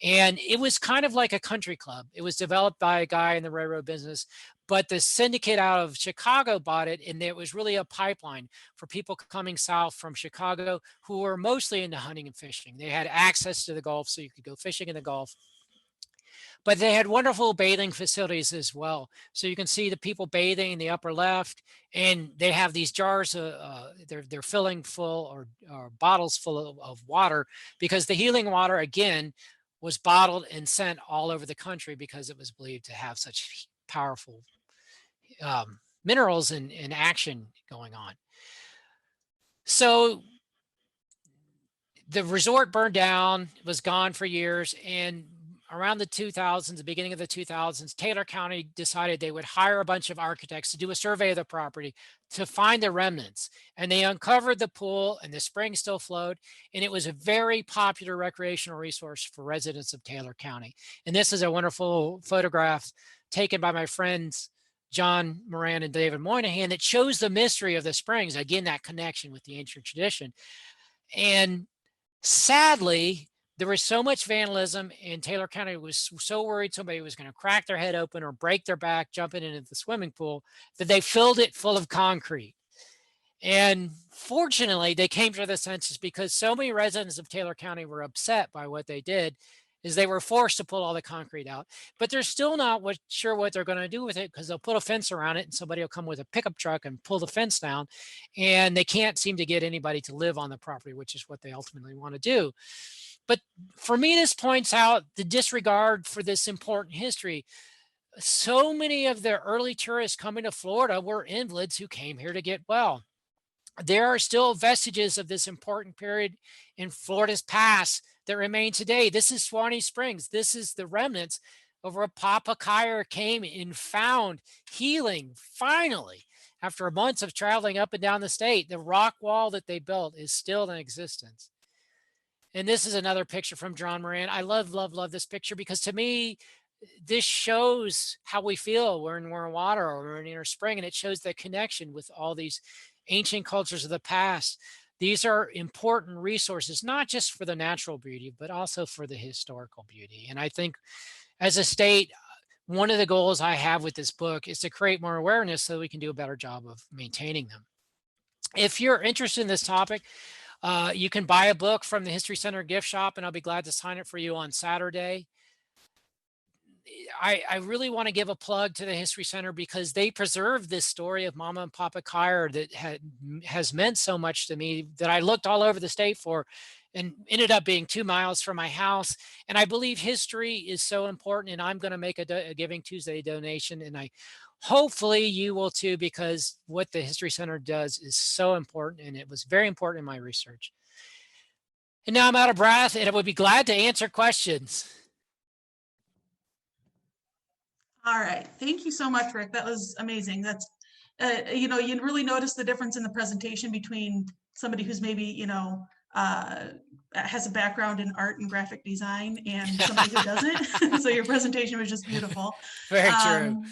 And it was kind of like a country club. It was developed by a guy in the railroad business, but the syndicate out of Chicago bought it, and it was really a pipeline for people coming south from Chicago who were mostly into hunting and fishing. They had access to the Gulf, so you could go fishing in the Gulf. But they had wonderful bathing facilities as well. So you can see the people bathing in the upper left, and they have these jars, they're filling full or bottles full of water, because the healing water, again, was bottled and sent all over the country because it was believed to have such powerful minerals and action going on. So the resort burned down, was gone for years, and around the 2000s, the beginning of the 2000s, Taylor County decided they would hire a bunch of architects to do a survey of the property to find the remnants. And they uncovered the pool, and the spring still flowed. And it was a very popular recreational resource for residents of Taylor County. And this is a wonderful photograph taken by my friends John Moran and David Moynihan that shows the mystery of the springs. Again, that connection with the ancient tradition. And sadly, there was so much vandalism, and Taylor County was so worried somebody was going to crack their head open or break their back jumping into the swimming pool that they filled it full of concrete. And fortunately, they came to the senses because so many residents of Taylor County were upset by what they did, is they were forced to pull all the concrete out. But they're still not sure what they're going to do with it, because they'll put a fence around it and somebody will come with a pickup truck and pull the fence down. And they can't seem to get anybody to live on the property, which is what they ultimately want to do. But for me, this points out the disregard for this important history. So many of the early tourists coming to Florida were invalids who came here to get well. There are still vestiges of this important period in Florida's past that remain today. This is Swanny Springs. This is the remnants of where Papa Kyer came and found healing, finally, after months of traveling up and down the state. The rock wall that they built is still in existence. And this is another picture from John Moran. I love, love, love this picture because to me, this shows how we feel when we're in water or we're in a spring, and it shows the connection with all these ancient cultures of the past. These are important resources, not just for the natural beauty, but also for the historical beauty. And I think as a state, one of the goals I have with this book is to create more awareness so we can do a better job of maintaining them. If you're interested in this topic, you can buy a book from the History Center gift shop, and I'll be glad to sign it for you on Saturday. I really want to give a plug to the History Center because they preserved this story of Mama and Papa Kyer that has meant so much to me that I looked all over the state for and ended up being 2 miles from my house. And I believe history is so important, and I'm going to make a Giving Tuesday donation. And hopefully you will too, because what the History Center does is so important, and it was very important in my research. And now I'm out of breath, and I would be glad to answer questions. All right, thank you so much, Rick. That was amazing. That's, you know, you really notice the difference in the presentation between somebody who's maybe, you know, has a background in art and graphic design and somebody who doesn't. So your presentation was just beautiful. Very true.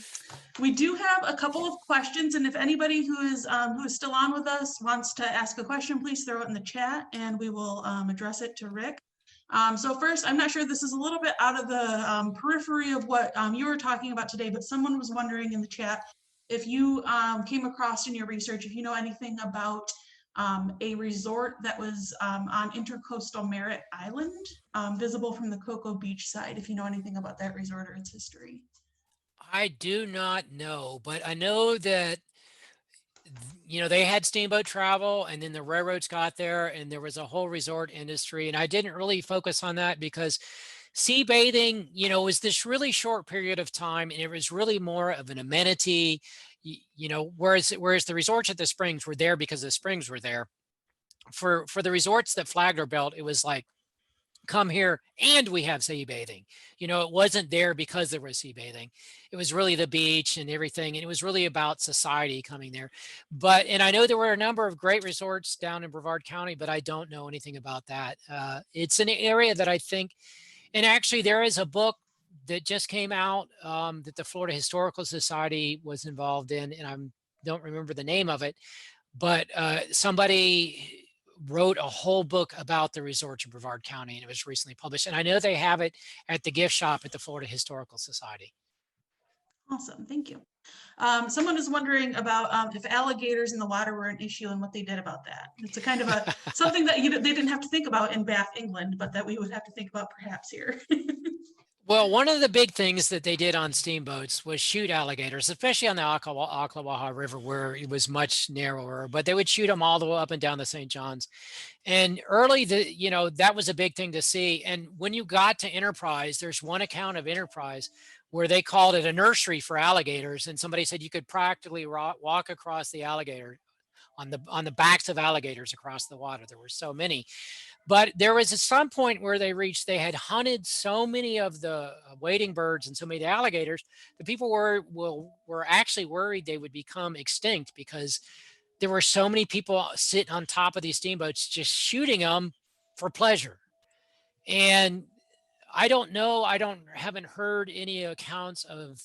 We do have a couple of questions, and if anybody who is still on with us wants to ask a question, please throw it in the chat and we will address it to Rick. So first, I'm not sure, this is a little bit out of the periphery of what you were talking about today, but someone was wondering in the chat if you came across in your research, if you know anything about a resort that was on Intercoastal Merritt Island, visible from the Cocoa Beach side, if you know anything about that resort or its history. I do not know, but I know that, you know, they had steamboat travel and then the railroads got there and there was a whole resort industry. And I didn't really focus on that because sea bathing, you know, was this really short period of time, and it was really more of an amenity, you know, whereas the resorts at the springs were there because the springs were there. For the resorts that Flagler built, it was like, come here and we have sea bathing. You know, it wasn't there because there was sea bathing. It was really the beach and everything. And it was really about society coming there. But, and I know there were a number of great resorts down in Brevard County, but I don't know anything about that. It's an area that I think, and actually there is a book that just came out that the Florida Historical Society was involved in, and I don't remember the name of it, but somebody wrote a whole book about the resorts in Brevard County, and it was recently published. And I know they have it at the gift shop at the Florida Historical Society. Awesome, thank you. Someone is wondering about if alligators in the water were an issue and what they did about that. It's a kind of a something that they didn't have to think about in Bath, England, but that we would have to think about perhaps here. Well, one of the big things that they did on steamboats was shoot alligators, especially on the Ocklawaha River, where it was much narrower, but they would shoot them all the way up and down the St. John's. And early, you know, that was a big thing to see. And when you got to Enterprise, there's one account of Enterprise where they called it a nursery for alligators. And somebody said you could practically walk across the alligator on the backs of alligators across the water. There were so many. But there was at some point where they had hunted so many of the wading birds and so many of the alligators that people were actually worried they would become extinct because there were so many people sitting on top of these steamboats just shooting them for pleasure. And I don't know, haven't heard any accounts of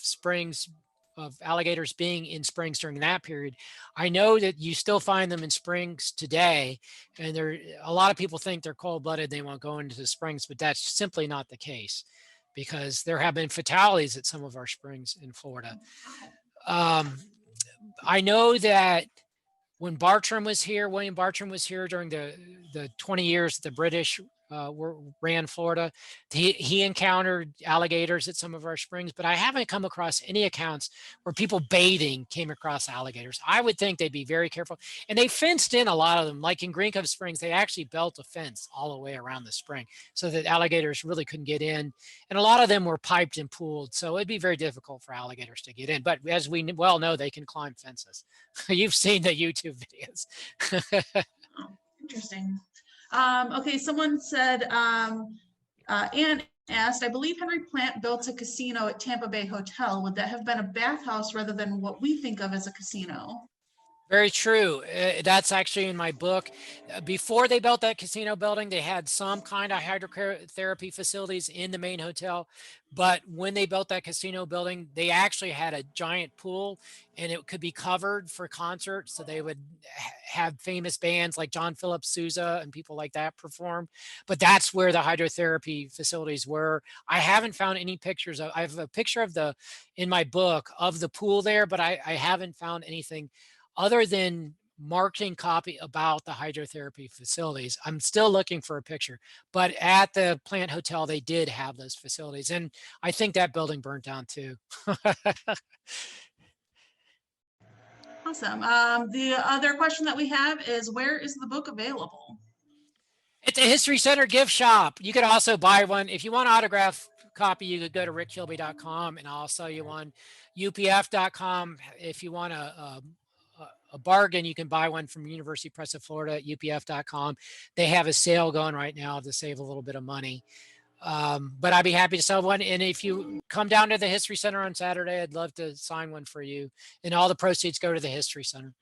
alligators being in springs during that period. I know that you still find them in springs today, and a lot of people think they're cold-blooded, they won't go into the springs, but that's simply not the case because there have been fatalities at some of our springs in Florida. I know that when William Bartram was here during the 20 years the British ran Florida, he encountered alligators at some of our springs, but I haven't come across any accounts where people bathing came across alligators. I would think they'd be very careful, and they fenced in a lot of them. Like in Green Cove Springs, they actually built a fence all the way around the spring so that alligators really couldn't get in, and a lot of them were piped and pooled, so it'd be very difficult for alligators to get in. But as we well know, they can climb fences. You've seen the YouTube videos. Oh, interesting. Okay, someone said, Anne asked, I believe Henry Plant built a casino at Tampa Bay Hotel. Would that have been a bathhouse rather than what we think of as a casino? Very true. That's actually in my book. Before they built that casino building, they had some kind of hydrotherapy facilities in the main hotel. But when they built that casino building, they actually had a giant pool and it could be covered for concerts. So they would have famous bands like John Philip Sousa and people like that perform. But that's where the hydrotherapy facilities were. I haven't found any pictures of, I have a picture of in my book of the pool there, but I haven't found anything other than marketing copy about the hydrotherapy facilities. I'm still looking for a picture, but at the Plant Hotel, they did have those facilities. And I think that building burnt down too. Awesome. The other question that we have is, where is the book available? It's a History Center gift shop. You could also buy one. If you want an autograph copy, you could go to rickkilby.com and I'll sell you one. upf.com. If you want a bargain, you can buy one from University Press of Florida at upf.com. They have a sale going right now to save a little bit of money. But I'd be happy to sell one. And if you come down to the History Center on Saturday, I'd love to sign one for you. And all the proceeds go to the History Center.